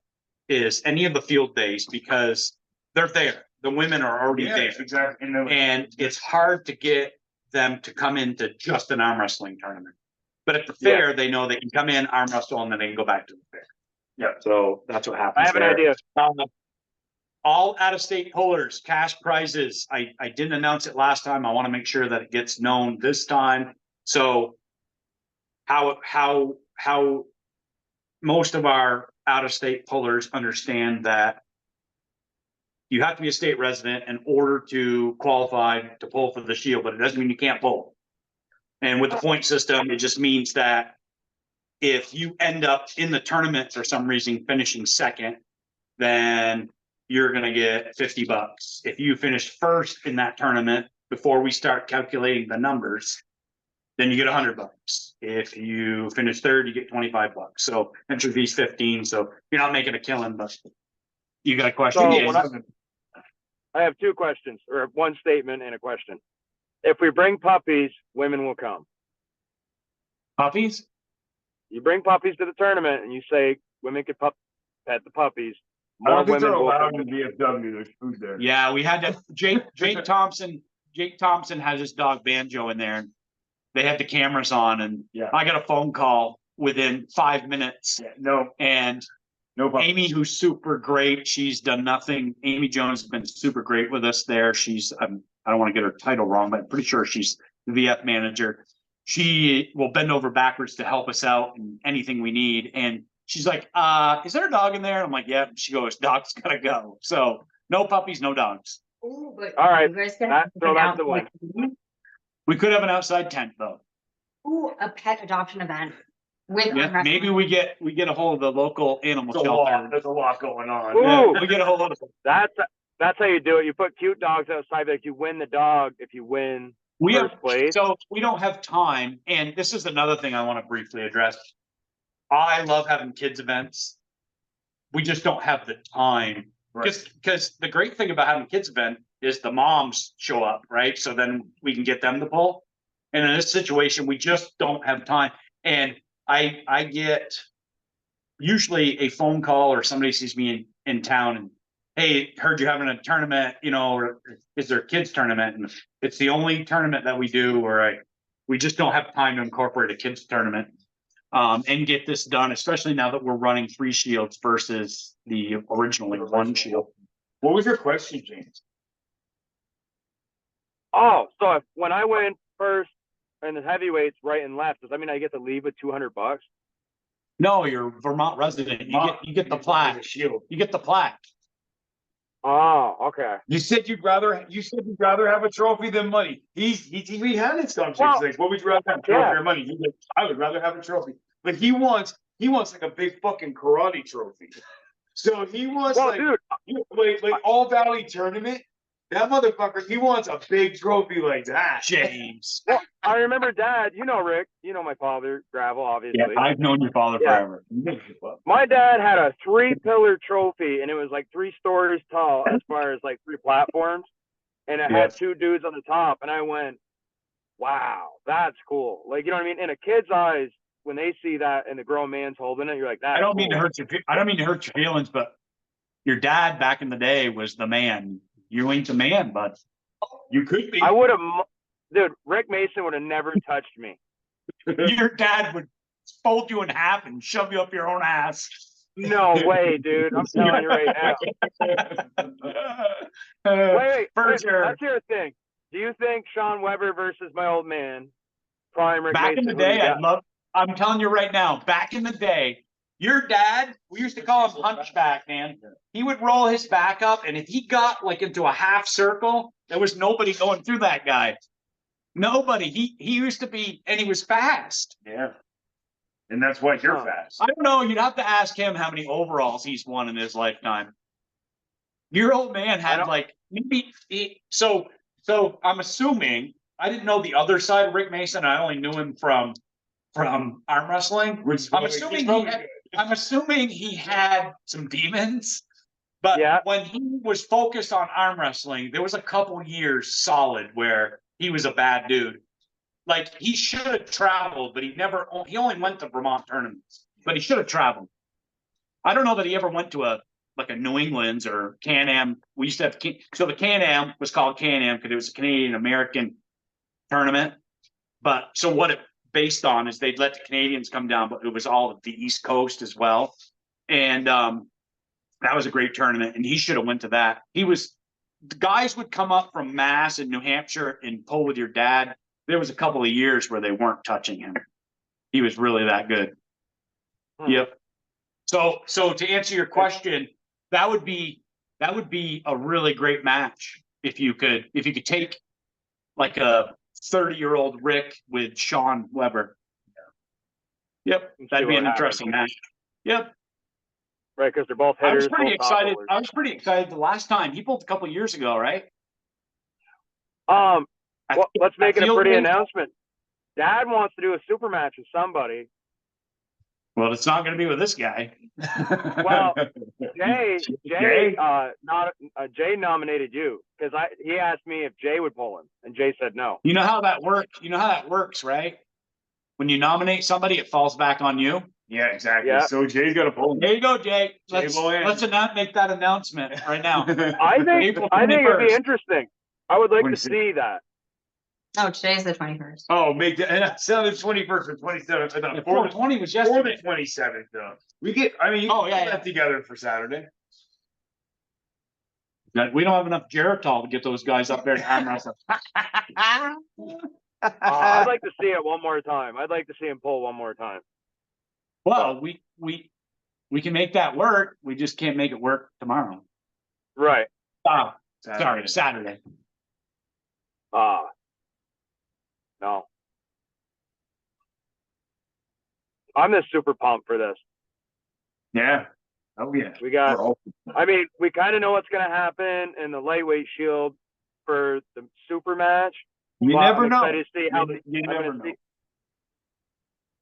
is any of the field days, because they're there. The women are already Yeah, there. exactly. And it's hard to get them to come into just an arm wrestling tournament. But at the fair, they know they can come in, arm wrestle, and then they can go back to the fair. Yeah. So that's what happens. I have an there. idea. All out-of-state pullers, cash prizes. I didn't announce it last time. I want to make sure that it gets known this time. So how most of our out-of-state pullers understand that you have to be a state resident in order to qualify to pull for the Shield, but it doesn't mean you can't pull. And with the point system, it just means that if you end up in the tournament for some reason finishing second, then you're going to get $50. If you finish first in that tournament before we start calculating the numbers, then you get $100. If you finish third, you get $25. So entry fee's 15. So you're not making a killing, but you got a question? So Yeah. I have 2 questions, or 1 statement and a question. If we bring puppies, women will come. Puppies? You bring puppies to the tournament and you say women can pet the puppies. I More don't think women they're will allowed come. in VFW. There's food there. Yeah, we had to. Jake Thompson has his dog Banjo in there, and they had the cameras on, and Yeah. I got a phone call within 5 minutes, Yeah, no and problem. Amy, who's super great, she's done nothing. Amy Jones has been super great with us there. She's, I don't want to get her title wrong, but I'm pretty sure she's the VF manager. She will bend over backwards to help us out and anything we need. And she's like, is there a dog in there? I'm like, yeah. She goes, dog's gotta go. So no puppies, no dogs. Ooh, but All right, you guys can have throw an that to outside- We could have an outside tent though. Ooh, a pet adoption event with arm Yeah, wrestling. maybe we get a hold of the local animal There's shelter. a lot going on. Ooh. Yeah, we get a hold of That's how you do it. You put cute dogs outside. Like you win the dog if you win we have first place. So we don't have time, and this is another thing I want to briefly address. I love having kids events. We just don't have the time. Right. Because the great thing about having a kids event is the moms show up, right? So then we can get them to pull. And in this situation, we just don't have time. And I get usually a phone call or somebody sees me in town and hey, heard you're having a tournament, you know, or is there a kids tournament? And it's the only tournament that we do where we just don't have time to incorporate a kids tournament. And get this done, especially now that we're running 3 shields versus the originally 1 shield. What was your question, James? Oh, so when I went first in the heavyweights, right and left, does that mean I get to leave with $200? No, you're a Vermont resident. You get the plaque. Shield. You get the plaque. Oh, okay. You said you'd rather have a trophy than money. We had this conversation. Well, Like, what would you rather have, trophy yeah. or money? He's like, I would rather have a trophy. But he wants like a big fucking karate trophy. So he wants Well, dude, like All Valley tournament. That motherfucker, he wants a big trophy like that. James. well, I remember Dad. You know Rick. You know my father, Gravel, obviously. Yeah, I've known your father Yeah. forever. My dad had a 3-pillar trophy, and it was like 3 stories tall as far as like 3 platforms, and it had Yes. 2 dudes on the top. And I went, "Wow, that's cool!" Like, you know what I mean? In a kid's eyes, when they see that and the grown man's holding it, you're like, "That's I don't mean to cool." hurt your feelings, but your dad back in the day was the man. You ain't the man, but You could be. I would have, dude. Rick Mason would have never touched me. your dad would fold you in half and shove you up your own ass. No way, dude. I'm telling you right now. Wait, For sure. That's your thing. Do you think Sean Weber versus my old man, prime Rick Back Mason? in the day, I'm telling you right now, back in the day, your dad, we used to call him Hunchback, man. He would roll his back up, and if he got like into a half circle, there was nobody going through that guy. Nobody. He used to be, and he was fast. Yeah. And that's why you're Huh. fast. I don't know. You'd have to ask him how many overalls he's won in his lifetime. Your old man had like maybe. So I'm assuming I didn't know the other side of Rick Mason. I only knew him from arm wrestling. I'm assuming he had some demons, but Yeah. when he was focused on arm wrestling, there was a couple years solid where he was a bad dude. Like he should have traveled, but he only went to Vermont tournaments, but he should have traveled. I don't know that he ever went to a New England's or Can-Am. We used to have, so the Can-Am was called Can-Am because it was a Canadian American tournament. But so what it based on is they'd let the Canadians come down, but it was all of the East Coast as well. And that was a great tournament, and he should have went to that. The guys would come up from Mass and New Hampshire and pull with your dad. There was a couple of years where they weren't touching him. He was really that good. Yep. So to answer your question, that would be a really great match if you could take like a 30-year-old Rick with Sean Weber. Yep, that'd be an interesting match. Yep. Right, because they're both I hitters. was pretty both excited. top-bowlers. I was pretty excited the last time. He pulled a couple years ago, right? Well, let's make it a Field pretty Day? announcement. Dad wants to do a super match with somebody. Well, it's not going to be with this guy. Well, Jay nominated you because he asked me if Jay would pull him, and Jay said no. You know how that works, right? When you nominate somebody, it falls back on you. Yeah, exactly. Yeah. So Jay's got to pull. There you go, Jay. Let's will in. make that announcement right now. I think April it'd be 21st. interesting. I would like to 26th. see that. No, today's the 21st. Oh, make the 21st or 27th. The For 420 was the yesterday. 27th, though. You can Oh, yeah, put yeah. that together for Saturday. We don't have enough Geritol to get those guys up there to arm wrestle. I'd like to see it one more time. I'd like to see him pull one more time. Well, we can make that work. We just can't make it work tomorrow. Right. Sorry, Saturday. No. I'm just super pumped for this. Yeah. Oh, yeah. We kind of know what's going to happen in the lightweight shield for the super match. You But never I'm know. excited to see how You never know.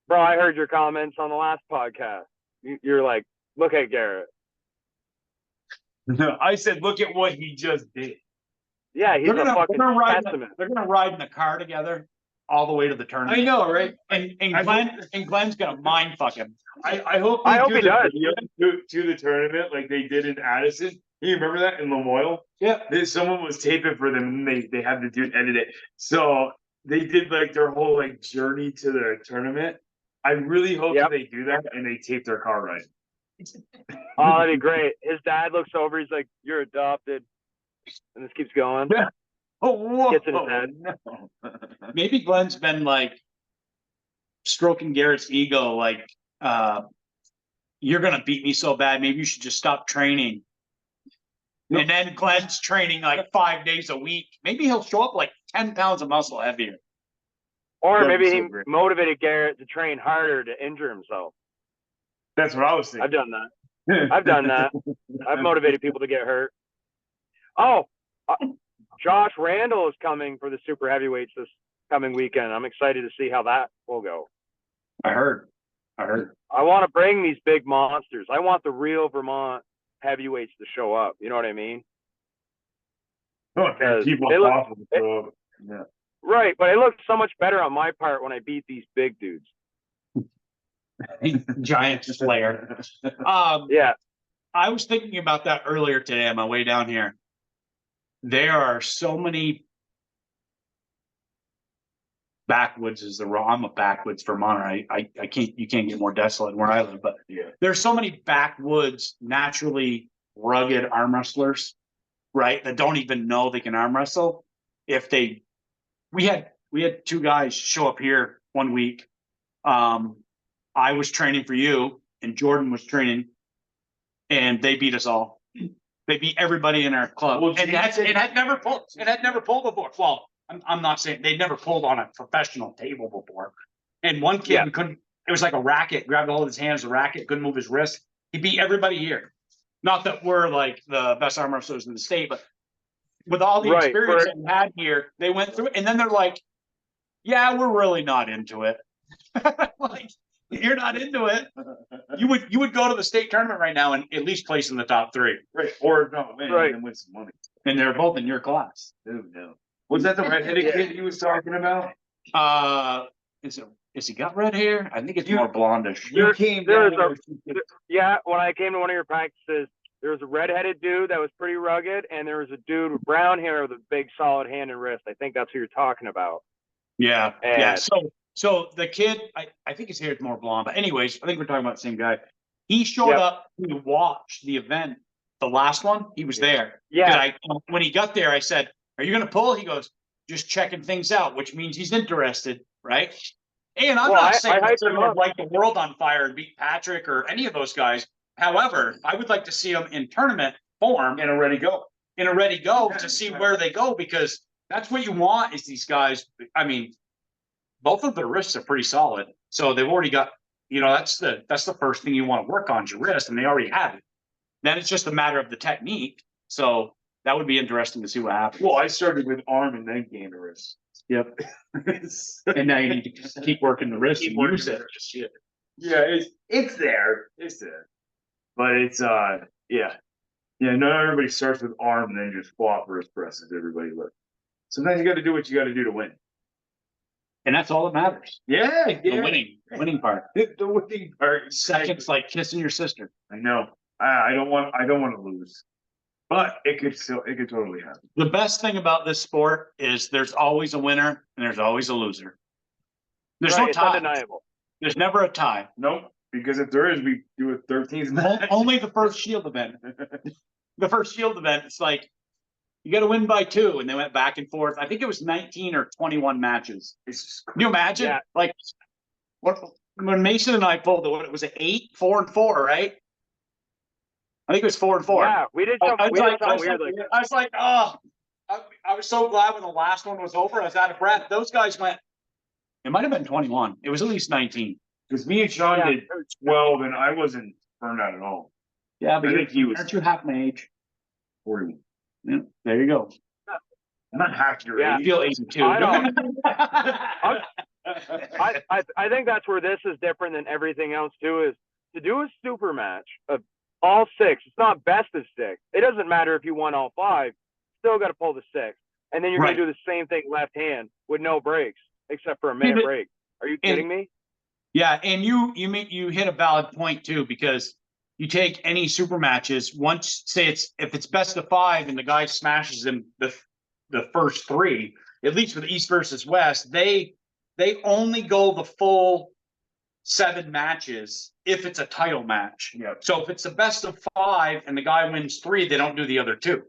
Bro, I heard your comments on the last podcast. You're like, look at Garrett. I said, look at what he just did. Yeah, he's They're a fucking testament. ride in the car together all the way to the tournament. I know, right? And I Glenn's gonna mind fuck him. I hope I they hope do he the does. video to the tournament like they did in Addison. You remember that in Lamoille? Yeah. Someone was taping for them and they had the dude edit it. So they did like their whole like journey to the tournament. I really hope Yep. that they do that and they tape their car right. Oh, that'd be great. His dad looks over. He's like, "You're adopted," and this keeps going. Oh, whoa, Gets in his head. no. Maybe Glenn's been like stroking Garrett's ego, like, you're gonna beat me so bad, maybe you should just stop training. And then Glenn's training like 5 days a week. Maybe he'll show up like 10 pounds of muscle heavier. Or That'd be maybe so he great. motivated Garrett to train harder to injure himself. That's what I was thinking. I've done that. I've done that. I've motivated people to get hurt. Oh, Josh Randall is coming for the super heavyweights this coming weekend. I'm excited to see how that will go. I heard. I want to bring these big monsters. I want the real Vermont heavyweights to show up. You know what I mean? Oh, people They look- awful to throw up. Yeah. Right, but it looked so much better on my part when I beat these big dudes. Giant slayer. Yeah, I was thinking about that earlier today on my way down here. There are so many backwoods is the wrong. I'm a backwoods Vermonter. I can't, you can't get more desolate where I live, but Yeah. there's so many backwoods, naturally rugged arm wrestlers, right? That don't even know they can arm wrestle. If they, we had two guys show up here one week. I was training for you and Jordan was training and they beat us all. They beat everybody in our club. Well, And James it had never pulled before. Well, I'm not saying they'd never pulled on a professional table before. And one kid Yeah. we couldn't, it was like a racket, grabbed a hold of his hands, a racket, couldn't move his wrist. He beat everybody here. Not that we're like the best arm wrestlers in the state, but with all the Right, experience right. they had here, they went through it and then they're like, yeah, we're really not into it. Like, you're not into it. You would go to the state tournament right now and at least place in the top 3. Right. Or no, man, Right. and win some money. And they're both in your class. Dude, no. Was that the redheaded Yeah. kid he was talking about? Is he got red hair? I think it's You- more blondish. There- came there down is there. yeah. When I came to one of your practices, there was a redheaded dude that was pretty rugged, and there was a dude with brown hair with a big solid hand and wrist. I think that's who you're talking about. Yeah, yeah. And- So the kid, I think his hair is more blonde, but anyways, I think we're talking about the same guy. He showed Yep. up to watch the event, the last one. He was there. Yeah, When he got there, I said, "Are you going to pull?" He goes, "Just checking things out," which means he's interested, right? And I'm Well, not I saying hyped he's him going up. to light the world on fire and beat Patrick or any of those guys. However, I would like to see him in tournament form And a ready go. to see where they go, because that's what you want is these guys. I mean, both of their wrists are pretty solid. So they've already got, that's the first thing you want to work on is your wrist, and they already have it. Then it's just a matter of the technique. So that would be interesting to see what happens. Well, I started with arm and then gained a wrist. Yep. And now you need to just keep working the wrist and use it. Yeah, it's there. It's there. But it's yeah. Yeah, not everybody starts with arm and then just flop wrist presses. Everybody look. Sometimes you gotta do what you gotta do to win. And that's all that matters. Yeah, The winning part. The winning part. Second's like kissing your sister. I know. I don't want to lose. But it could totally happen. The best thing about this sport is there's always a winner and there's always a loser. There's right, no it's tie. undeniable. There's never a tie. Nope. Because if there is, we do a 13th match. Only the first Shield event. The first Shield event, it's like you got to win by 2, and they went back and forth. I think it was 19 or 21 matches. It's just Can you imagine? Yeah. Like when Mason and I pulled it, was it 8, 4 and 4, right? I think it was 4 and 4. Yeah, we did I something, weird. I was like, oh, I was so glad when the last one was over. I was out of breath. Those guys went. It might have been 21. It was at least 19. because me and Sean Yeah. did 12 and I wasn't burned out at all. Yeah, I think he was aren't you half my age? 40. Yeah, there you go. I'm not half your Yeah. I age. feel 82. I I think that's where this is different than everything else too, is to do a super match of all 6. It's not best of 6. It doesn't matter if you won all 5, still got to pull the 6. And then you're Right. going to do the same thing left hand with no breaks. except for a minute it- break. Are you and- kidding me? Yeah, and you hit a valid point too, because you take any super matches, once say if it's best of 5 and the guy smashes him the first 3, at least with East versus West, they only go the full 7 matches if it's a title match. Yeah. So if it's the best of 5 and the guy wins 3, they don't do the other 2.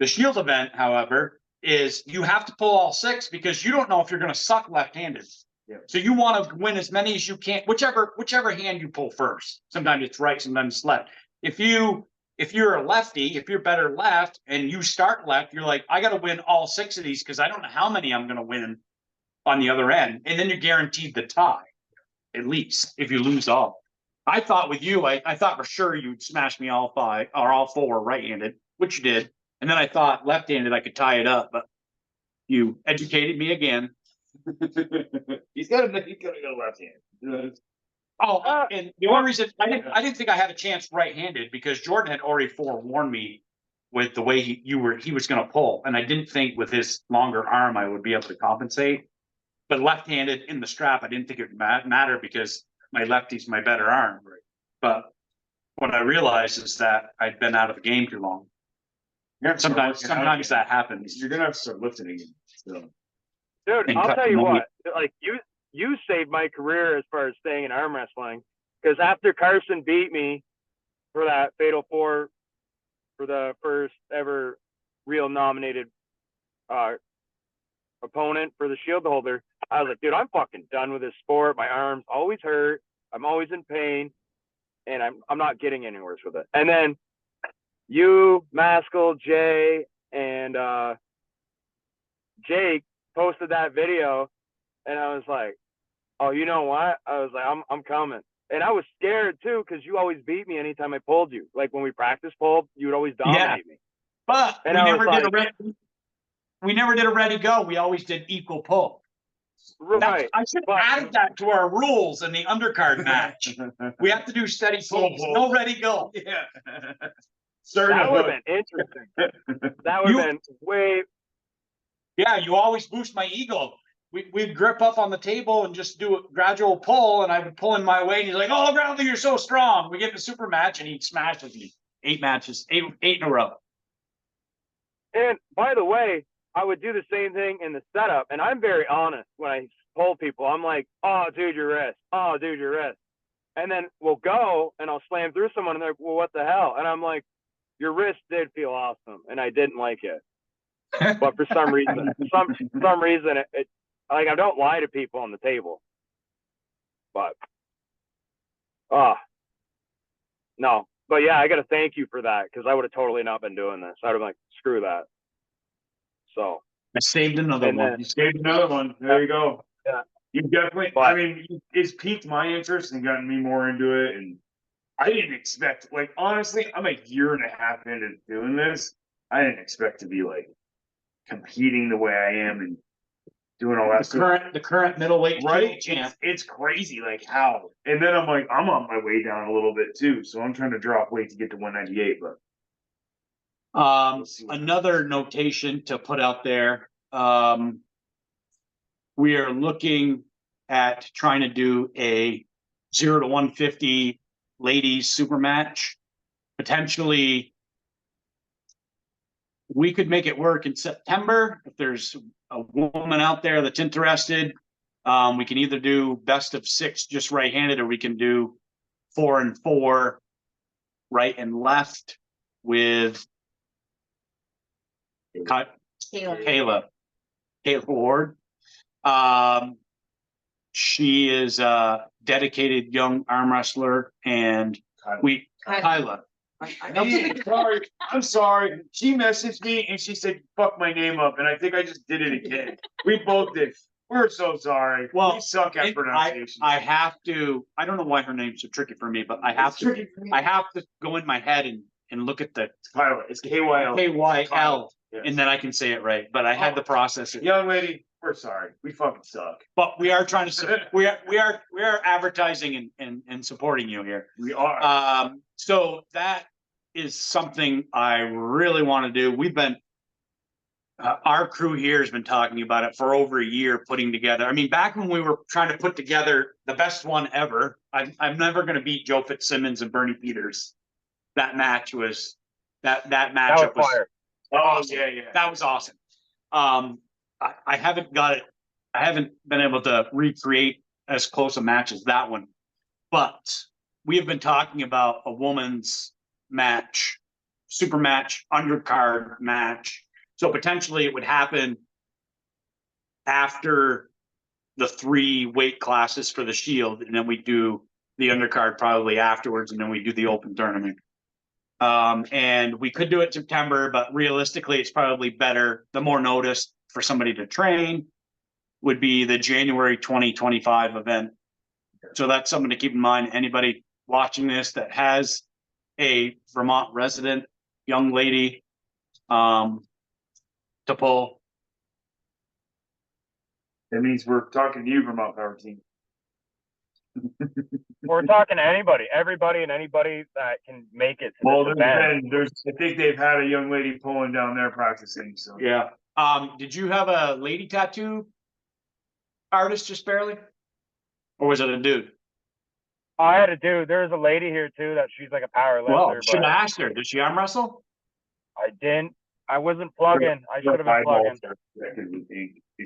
The Shield event, however, is you have to pull all 6 because you don't know if you're going to suck left-handed. Yeah. So you want to win as many as you can, whichever hand you pull first. Sometimes it's right, sometimes it's left. If you're a lefty, if you're better left and you start left, you're like, I got to win all 6 of these because I don't know how many I'm going to win on the other end. And then you're guaranteed the tie, at least, if you lose all. I thought with you, I thought for sure you'd smash me all 5 or all 4 right-handed, which you did. And then I thought left-handed I could tie it up, but you educated me again. He's got to go left hand. Oh, and the only reason I didn't think I had a chance right-handed because Jordan had already forewarned me with the way he was going to pull, and I didn't think with his longer arm I would be able to compensate. But left-handed in the strap, I didn't think it would matter because my lefty's my better arm. Right. But what I realized is that I'd been out of the game too long. Sometimes that happens. You're gonna have to start lifting again. So. Dude, And I'll cut tell you the money. what, like you saved my career as far as staying in arm wrestling. Because after Carson beat me for that Fatal 4 for the first ever real nominated opponent for the Shield holder, I was like, dude, I'm fucking done with this sport. My arms always hurt. I'm always in pain, and I'm not getting anywhere with it. And then you, Maskell, Jay, and Jake posted that video, and I was like, oh, you know what? I was like, I'm coming. And I was scared too, because you always beat me anytime I pulled you. Like when we practice pulled, you would always dominate me. But And we I never was did a ready go. We always did equal pull. Right. I should but- have added that to our rules in the undercard match. We have to do steady pulls, no ready go. Yeah. That would have been interesting. That would have been way. Yeah, you always boost my ego. We'd grip up on the table and just do a gradual pull, and I would pull in my way, and he's like, oh, Groundling, you're so strong. We get in a super match, and he smashes me. 8 matches, eight in a row. And by the way, I would do the same thing in the setup, and I'm very honest when I pull people. I'm like, oh, dude, your wrist. Oh, dude, your wrist. And then we'll go, and I'll slam through someone, and they're like, well, what the hell? And I'm like, your wrist did feel awesome, and I didn't like it. But for some reason, some reason, it like I don't lie to people on the table. But, no. But yeah, I got to thank you for that because I would have totally not been doing this. I'd have been like, screw that. So. I saved another And one. then- You saved another one. There you go. Yeah. You definitely, I mean, it's piqued my interest and gotten me more into it. And I didn't expect, like, honestly, I'm a year and a half into doing this. I didn't expect to be like competing the way I am and doing all that stuff. The current middleweight Right? champ. It's crazy, like how. And then I'm like, I'm on my way down a little bit too. So I'm trying to drop weight to get to 198, but Another notation to put out there. We are looking at trying to do a 0 to 150 ladies super match. Potentially, we could make it work in September. If there's a woman out there that's interested, we can either do best of 6 just right-handed, or we can do 4 and 4 right and left with Kayla Ward. She is a dedicated young arm wrestler, and Kyla. I'm sorry. She messaged me and she said, fuck my name up. And I think I just did it again. We both did. We're so sorry. Well, we suck at pronunciation. I have to, I don't know why her name's so tricky for me, but I have to go in my head and look at the Kyla. It's KYL. KYL, Yes. and then I can say it right. But I had to process it. Young lady, we're sorry. We fucking suck. But we are trying to, we are advertising and supporting you here. We are. So that is something I really want to do. our crew here has been talking about it for over a year, putting together. I mean, back when we were trying to put together the best one ever, I'm never going to beat Joe Fitzsimmons and Bernie Peters. That match was that That matchup was was fire. Oh, awesome. yeah. That was awesome. I haven't got it. I haven't been able to recreate as close a match as that one, but we have been talking about a woman's match, super match, undercard match. So potentially it would happen after the 3 weight classes for the Shield, and then we do the undercard probably afterwards, and then we do the open tournament. And we could do it September, but realistically, it's probably better. The more notice for somebody to train would be the January 2025 event. So that's something to keep in mind. Anybody watching this that has a Vermont resident young lady, to pull. That means we're talking to you, Vermont Power Team. We're talking to everybody and anybody that can make it to Well, this event. I think they've had a young lady pulling down there practicing, so. Yeah. Did you have a lady tattoo artist just barely? Or was it a dude? I had a dude. There's a lady here too that she's like a power Well, lifter, should but have asked her. Did she arm wrestle? I didn't. I wasn't plugging. I should have been plugging.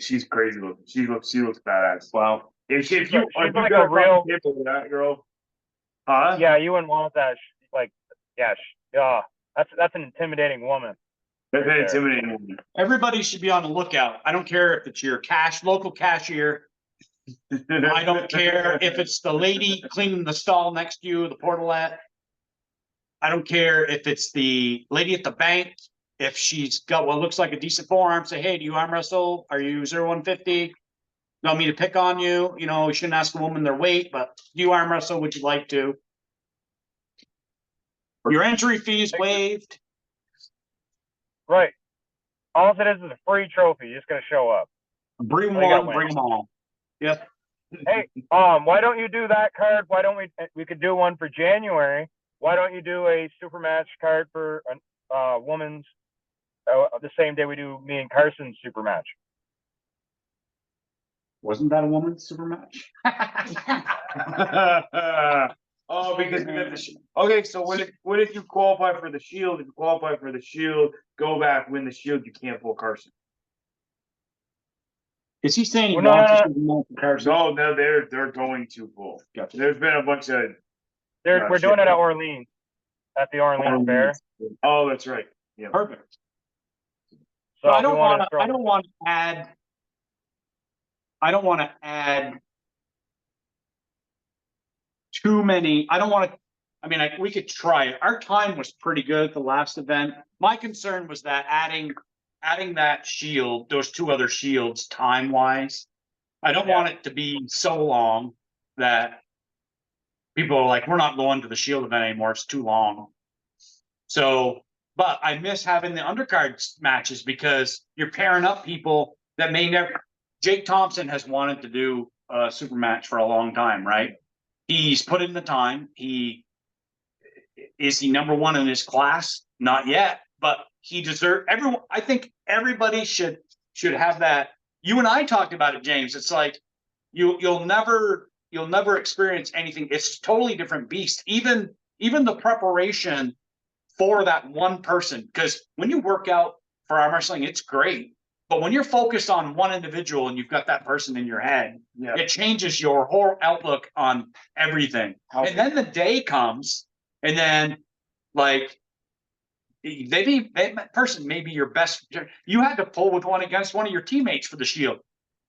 She's crazy looking. She looks badass. Wow. If you, She's like a got real- tip of that girl, huh? Yeah, you wouldn't want that. Like, yeah, that's an intimidating woman. That's right an there. intimidating woman. Everybody should be on the lookout. I don't care if it's your local cashier. I don't care if it's the lady cleaning the stall next to you, the portalette. I don't care if it's the lady at the bank. If she's got what looks like a decent forearm, say, hey, do you arm wrestle? Are you 0150? Want me to pick on you? You know, we shouldn't ask a woman their weight, but do you arm wrestle? Would you like to? Your entry fee is waived. Right. All it is a free trophy. You just gotta show up. Bring Well, you gotta one, win. bring them all. Yep. Hey, why don't you do that card? Why don't we could do one for January? Why don't you do a super match card for a woman's the same day we do me and Carson's super match? Wasn't that a woman's super match? Oh, because we got the okay. So what if you qualify for the Shield? If you qualify for the Shield, go back, win the Shield. You can't pull Carson. Is he saying he Well, no, wants no, a super match with Carson? No, they're going to pull. Gotcha. There's been a bunch of. We're doing it at Orleans, at the Orleans Fair. Oh, that's right. Yeah. Perfect. So I if we don't wanna want to. throw- I don't want to add. I don't want to add too many. I don't want to. I mean, we could try it. Our time was pretty good at the last event. My concern was that adding that shield, those 2 other shields, time wise, I don't want it to be so long that people are like, we're not going to the Shield event anymore. It's too long. So, but I miss having the undercard matches because you're pairing up people that may never. Jake Thompson has wanted to do a super match for a long time, right? He's put in the time. Is he number 1 in his class? Not yet, but he deserves everyone. I think everybody should have that. You and I talked about it, James. It's like you'll never experience anything. It's a totally different beast. Even the preparation for that one person, because when you work out for arm wrestling, it's great. But when you're focused on one individual and you've got that person in your head, it changes your whole outlook on everything. And then the day comes, and then like that person may be your best. You had to pull with one against one of your teammates for the Shield.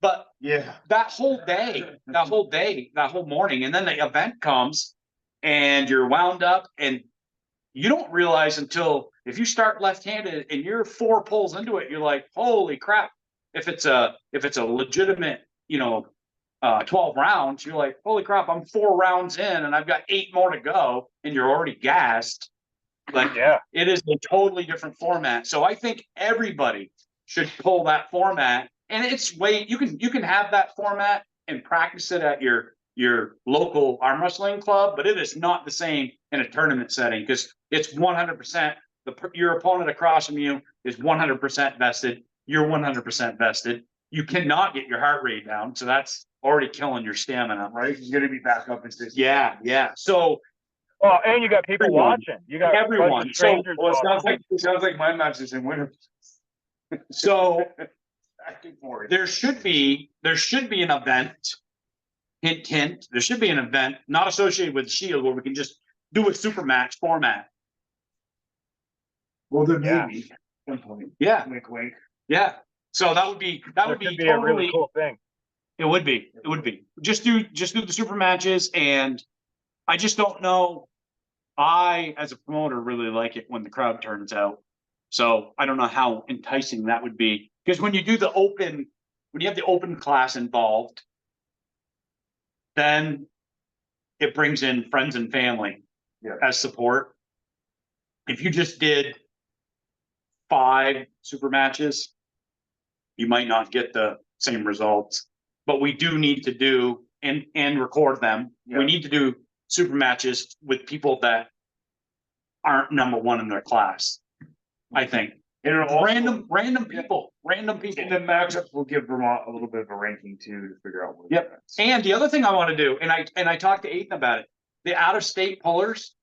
But that whole morning, and then the event comes and you're wound up, and you don't realize until if you start left-handed and you're 4 pulls into it, you're like, holy crap. If it's a legitimate, 12 rounds, you're like, holy crap, I'm 4 rounds in and I've got 8 more to go, and you're already gassed. Like, it is a totally different format. So I think everybody should pull that format. And it's you can have that format and practice it at your local arm wrestling club, but it is not the same in a tournament setting because it's 100%. Your opponent across from you is 100% vested. you're 100% vested. You cannot get your heart rate down, so that's already killing your stamina. Right? He's gonna be back up in 60. Yeah. So Oh, and you got people Everyone. watching. You got a bunch Everyone. of So- strangers Well, watching. it sounds like my match is in winter. so Acting for it. there should be an event. Hint, hint. There should be an event not associated with the Shield where we can just do a super match format. Well, there Yeah. may be. At some point. Yeah, Wink, wink. yeah. So that would be That would be a really totally. cool thing. It would be. It would be. Just do the super matches, and I just don't know. I, as a promoter, really like it when the crowd turns out. So I don't know how enticing that would be, because when you do the open, when you have the open class involved, then it brings in friends and family Yeah. as support. If you just did 5 super matches, you might not get the same results. But we do need to do and record them. Yeah. We need to do super matches with people that aren't number 1 in their class. I think And it'll also- random people. And the matchups will give Vermont a little bit of a ranking too to figure out. What Yep. And the other thing I want to do, and I talked to Aiden about it, the out of state pullers,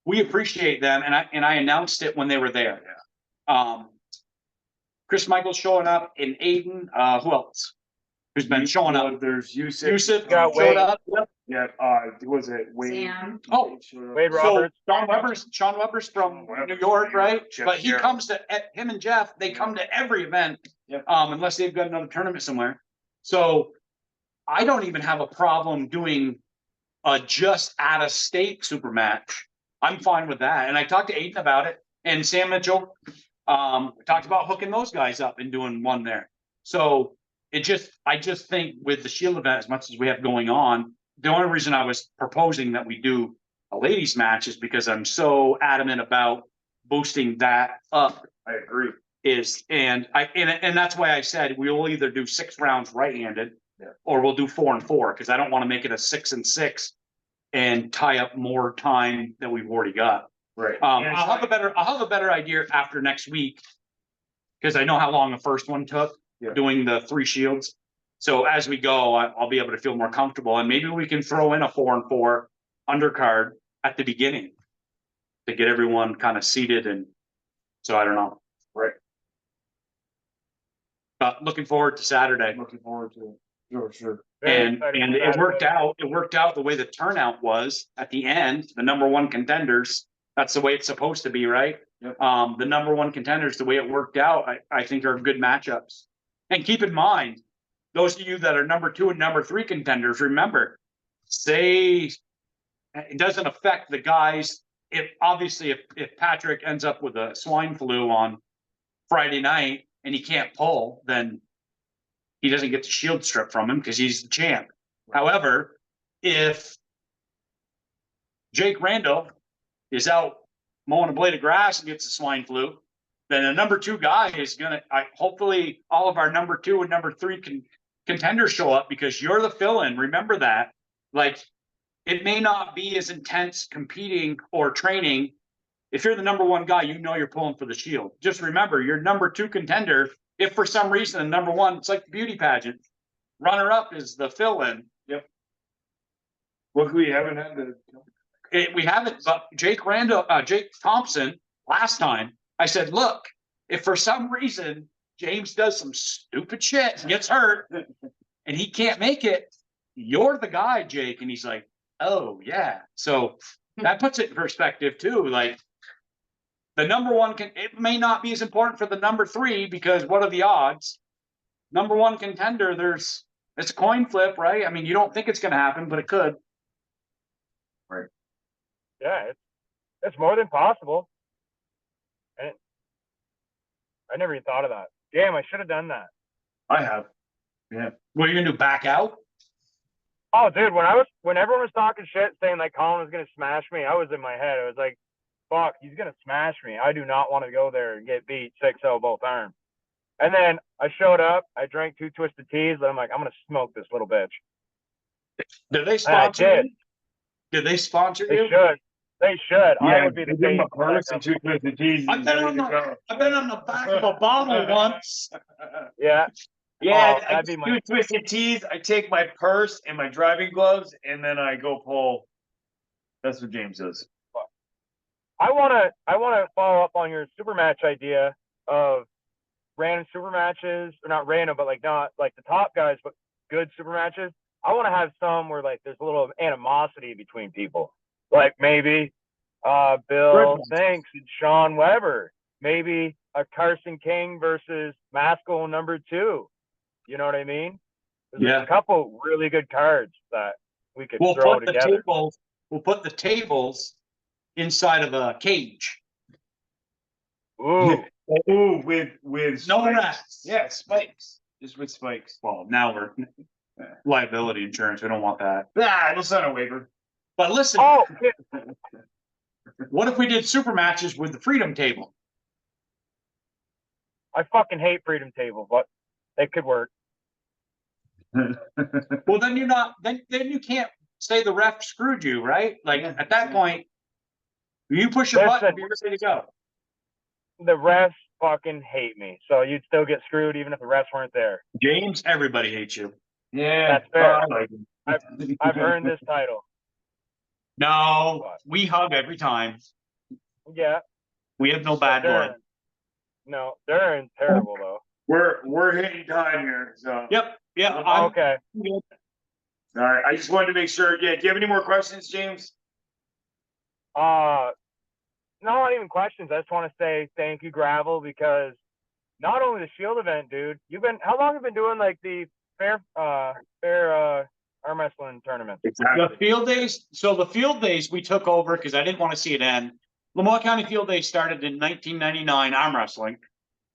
we appreciate them, and I announced it when they were there. Chris Michael's showing up, and Aiden, who else? Who's been showing up? There's Yusuf. Yusuf got showed Wade. up. Yeah, was it Wade? Sam. Oh, Wade so Roberts. Sean Weber's from Sean Weber's New York, from New York. right? Jeff But he Jarrett. comes to him and Jeff. They come to every event, Yep. unless they've got another tournament somewhere. So I don't even have a problem doing a just out of state super match. I'm fine with that. And I talked to Aiden about it, and Sam Mitchell. Talked about hooking those guys up and doing one there. So I just think with the Shield event, as much as we have going on, the only reason I was proposing that we do a ladies match is because I'm so adamant about boosting that up. I agree. And that's why I said we'll either do 6 rounds right-handed, Yeah. or we'll do 4 and 4, because I don't want to make it a 6 and 6 and tie up more time than we've already got. Right. I'll have a better idea after next week, because I know how long the first one took Yeah. doing the 3 shields. So as we go, I'll be able to feel more comfortable, and maybe we can throw in a 4 and 4 undercard at the beginning to get everyone kind of seated. And so I don't know. Right. But looking forward to Saturday. I'm looking forward to it. Sure. Very And excited and for it that. worked out the way the turnout was at the end. The number 1 contenders, that's the way it's supposed to be, right? Yep. The number 1 contenders, the way it worked out, I think are good matchups. And keep in mind, those of you that are number 2 and number 3 contenders, remember, it doesn't affect the guys. If Patrick ends up with a swine flu on Friday night and he can't pull, then he doesn't get the shield strip from him because he's the champ. However, if Jake Randall is out mowing a blade of grass and gets the swine flu, then a number 2 guy is hopefully all of our number 2 and number 3 contenders show up, because you're the fill-in. Remember that. Like, it may not be as intense competing or training. If you're the number 1 guy, you know you're pulling for the shield. Just remember, your number 2 contender, if for some reason the number 1, it's like the beauty pageant, runner up is the fill-in. Look, we haven't had the. We haven't, but Jake Thompson, last time, I said, look, if for some reason James does some stupid shit and gets hurt and he can't make it, you're the guy, Jake. And he's like, oh yeah. So that puts it in perspective too. Like, the number 1 it may not be as important for the number 3, because what are the odds? Number 1 contender, it's a coin flip, right? I mean, you don't think it's going to happen, but it could. Yeah, it's more than possible. And I never even thought of that. Damn, I should have done that. I have. What are you going to do? Back out? Oh, dude, when everyone was talking shit, saying like Colin was gonna smash me, I was in my head. I was like, fuck, he's gonna smash me. I do not want to go there and get beat 6-0 both arms. And then I showed up, I drank 2 twisted teas, and I'm like, I'm gonna smoke this little bitch. Did they And I sponsor did. you? Did they sponsor They you? should. They should. I Yeah, would be the give him face. a purse and 2 twisted teas. I've been on I've been on the back of a bottle once. Yeah. Yeah, Oh, I that'd just be do twisted teas. I take my purse and my driving gloves, and then I go pull. That's what James does. I wanna follow up on your super match idea of random super matches, or not random, but like not like the top guys, but good super matches. I want to have some where like there's a little animosity between people, like maybe Bill Thanks and Sean Weber, maybe a Carson King versus Maskell #2. You know what I mean? There's Yeah. a couple really good cards that we could We'll throw put the together. tables. We'll put the tables inside of a cage. Ooh, Ooh, with No spikes. rats. Yeah, spikes. Just with spikes. Well, now we're liability insurance. We don't want that. Ah, we'll sign a waiver. But listen, oh, yeah, what if we did super matches with the freedom table? I fucking hate Freedom Table, but it could work. Well, then you're not. Then you can't say the ref screwed you, right? Like Yeah. at that point, you push your button, Listen. you're ready to go. The refs fucking hate me, so you'd still get screwed even if the refs weren't there. James, everybody hates you. Yeah, That's fair. I like it. I've earned this title. No, we hug every time. Yeah. We have no bad blood. No, Darren's terrible though. We're hitting time here, so. Yep. Yeah. I'm Okay. All right, I just wanted to make sure. Yeah, do you have any more questions, James? Not even questions. I just want to say thank you, Gravel, because not only the Shield event, dude. How long have you been doing like the fair arm wrestling tournament? The field days. So the field days we took over because I didn't want to see it end. Lamar County Field Day started in 1999 arm wrestling,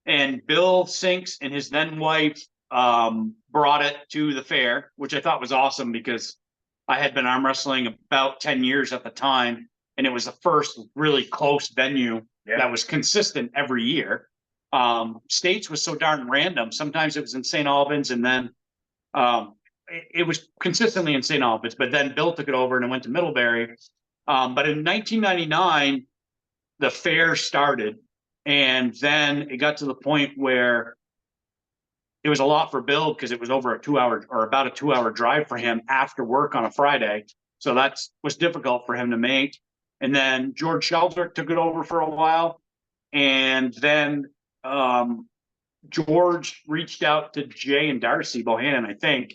and Bill Sinks and his then wife brought it to the fair, which I thought was awesome because I had been arm wrestling about 10 years at the time, and it was the first really close venue that was consistent every year. States was so darn random. Sometimes it was in St. Albans, and then it was consistently in St. Albans, but then Bill took it over and it went to Middlebury. But in 1999, the fair started, and then it got to the point where it was a lot for Bill because it was over about a 2-hour drive for him after work on a Friday. So that was difficult for him to make. And then George Sheldrick took it over for a while. And then George reached out to Jay and Darcy Bohannon, I think.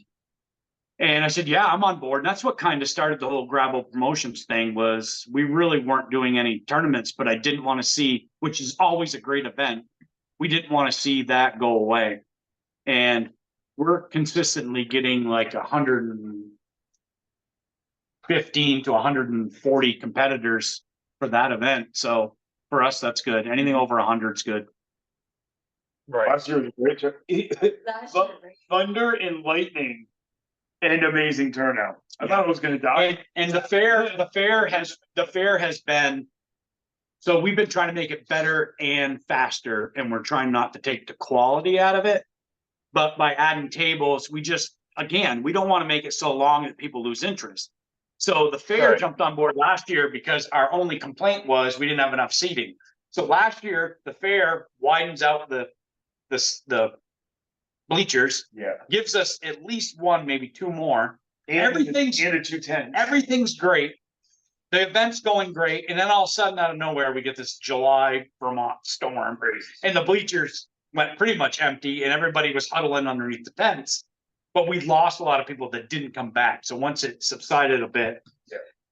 And I said, yeah, I'm on board. And that's what kind of started the whole Gravel Promotions thing. Was we really weren't doing any tournaments, but I didn't want to see, which is always a great event. We didn't want to see that go away. And we're consistently getting like 115 to 140 competitors for that event. So for us, that's good. Anything over 100 is good. Right. Last year was a great thunder and lightning and amazing turnout. I thought it was going to die. And the fair has been. So we've been trying to make it better and faster, and we're trying not to take the quality out of it. But by adding tables, we don't want to make it so long that people lose interest. So the fair jumped on board last year because our only complaint was we didn't have enough seating. So last year, the fair widens out the bleachers, gives us at least one, maybe two more. And Everything's a 210. Everything's great. The event's going great, and then all of a sudden, out of nowhere, we get this July Vermont storm, and the bleachers went pretty much empty, and everybody was huddling underneath the tents. But we lost a lot of people that didn't come back. So once it subsided a bit,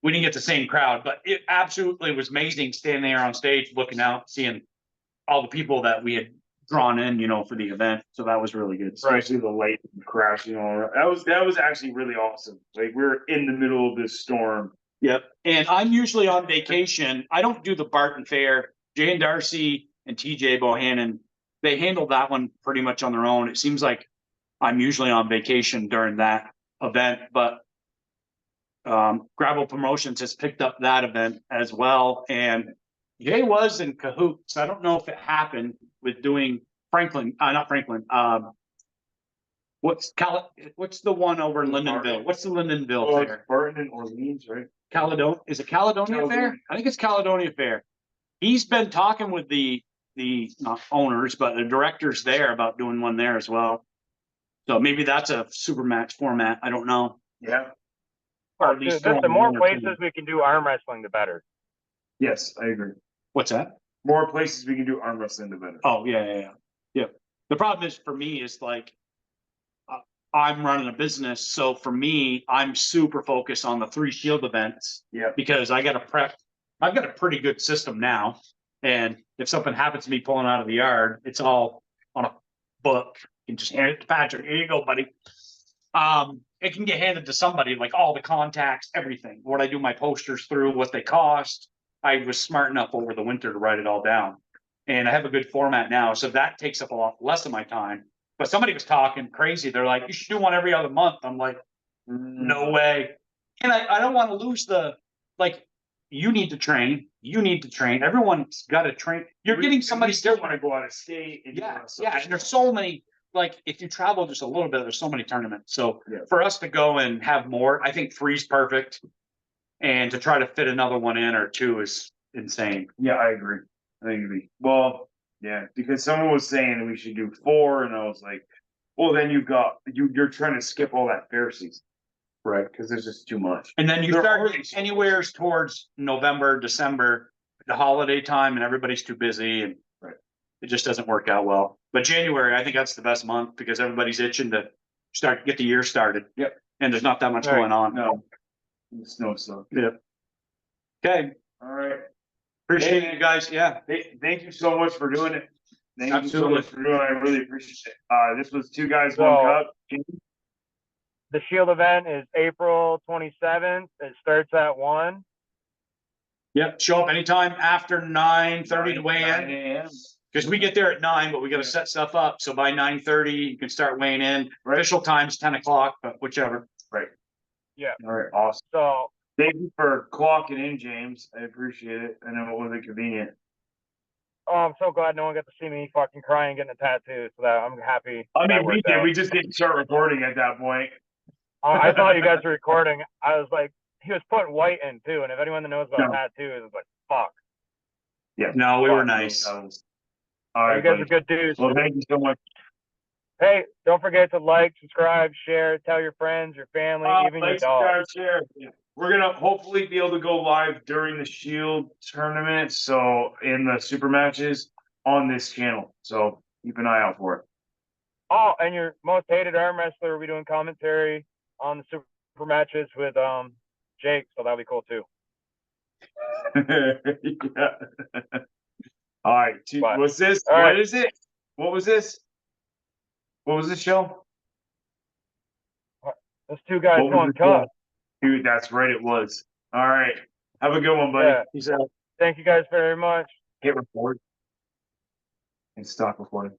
we didn't get the same crowd. But it absolutely was amazing standing there on stage, looking out, seeing all the people that we had drawn in, for the event. So that was really good. Especially the light crashing all around. That was actually really awesome. Like we were in the middle of this storm. Yep. And I'm usually on vacation. I don't do the Barton Fair. Jay and Darcy and TJ Bohannon, they handle that one pretty much on their own. It seems like I'm usually on vacation during that event, but Gravel Promotions has picked up that event as well. And Jay was in cahoots. I don't know if it happened with doing not Franklin. What's the one over in Lindenville? What's the Lindenville fair? Barton and Orleans, right? Caledonia, is it Caledonia Fair? Caledonia. I think it's Caledonia Fair. He's been talking with the not owners, but the directors there about doing one there as well. So maybe that's a super match format. I don't know. Yeah. Or Oh, at least dude, the throwing more one or two. places we can do arm wrestling, the better. Yes, I agree. What's that? More places we can do arm wrestling, the better. Oh, yeah. The problem is for me is like, I'm running a business. So for me, I'm super focused on the 3 Shield events. Yeah. Because I've got a pretty good system now. And if something happens to me pulling out of the yard, it's all on a book. You can just hand it to Patrick. Here you go, buddy. It can get handed to somebody, like all the contacts, everything. What I do my posters through, what they cost. I was smart enough over the winter to write it all down. And I have a good format now. So that takes up a lot less of my time. But somebody was talking crazy. They're like, you should do one every other month. I'm like, no way. And I don't want to lose you need to train. You need to train. Everyone's got to train. You're getting somebody still different. want to go out of state. And do Yeah, all that stuff. yeah. And there's so many, like, if you travel just a little bit, there's so many tournaments. So Yeah. for us to go and have more, I think 3's perfect. And to try to fit another one in or 2 is insane. Yeah, I agree. I agree. Well, yeah, because someone was saying we should do 4, and I was like, well, then you're trying to skip all that fair season. Right, because there's just too much. And then you They're start already getting so anywhere towards November, December, the holiday time, and everybody's too busy and Right. it just doesn't work out well. But January, I think that's the best month because everybody's itching to get the year started. Yep. And there's not that much Right. going on. No, snow stuff. Yep. Okay. All right. Appreciate Hey, you guys. Yeah. Thank you so much for doing it. Thank you so Absolutely. much for doing it. I really appreciate it. This was 2 Guys, 1 So- Cup. The Shield event is April 27th. It starts at 1. Yep. Show up anytime after 9:30 to weigh 9 in. a.m. Because we get there at 9, but we got to Yeah. set stuff up. So by 9:30, you can start weighing in. Right. Official time's 10 o'clock, but whichever. All right, awesome. So Thank you for clocking in, James. I appreciate it. I know it wasn't convenient. I'm so glad no one got to see me fucking crying getting a tattoo. So that I'm happy. I that mean, we worked did. out. We just didn't start recording at that point. I thought you guys were recording. I was like, he was putting white in too. And if anyone that knows about No. tattoos, it's like, fuck. No, we were Fuck. nice. All You right, guys buddy. are good dudes. Well, thank you so much. Hey, don't forget to like, subscribe, share, tell your friends, your family, even your Like, dog. subscribe, share. Yeah. We're gonna hopefully be able to go live during the Shield tournament, so in the super matches on this channel. So keep an eye out for Oh, and your most hated arm wrestler will be doing commentary on the super matches with Jake, so that'll be cool too. it. Yeah. All right. Bye. What's this? All What right. is it? What was this? What was this show? Those 2 Guys, What was 1 the show? Cup. Dude, that's right. It was. All right. Have a good one, buddy. Yeah. Peace out. Thank you guys very much. Hit record and stop recording.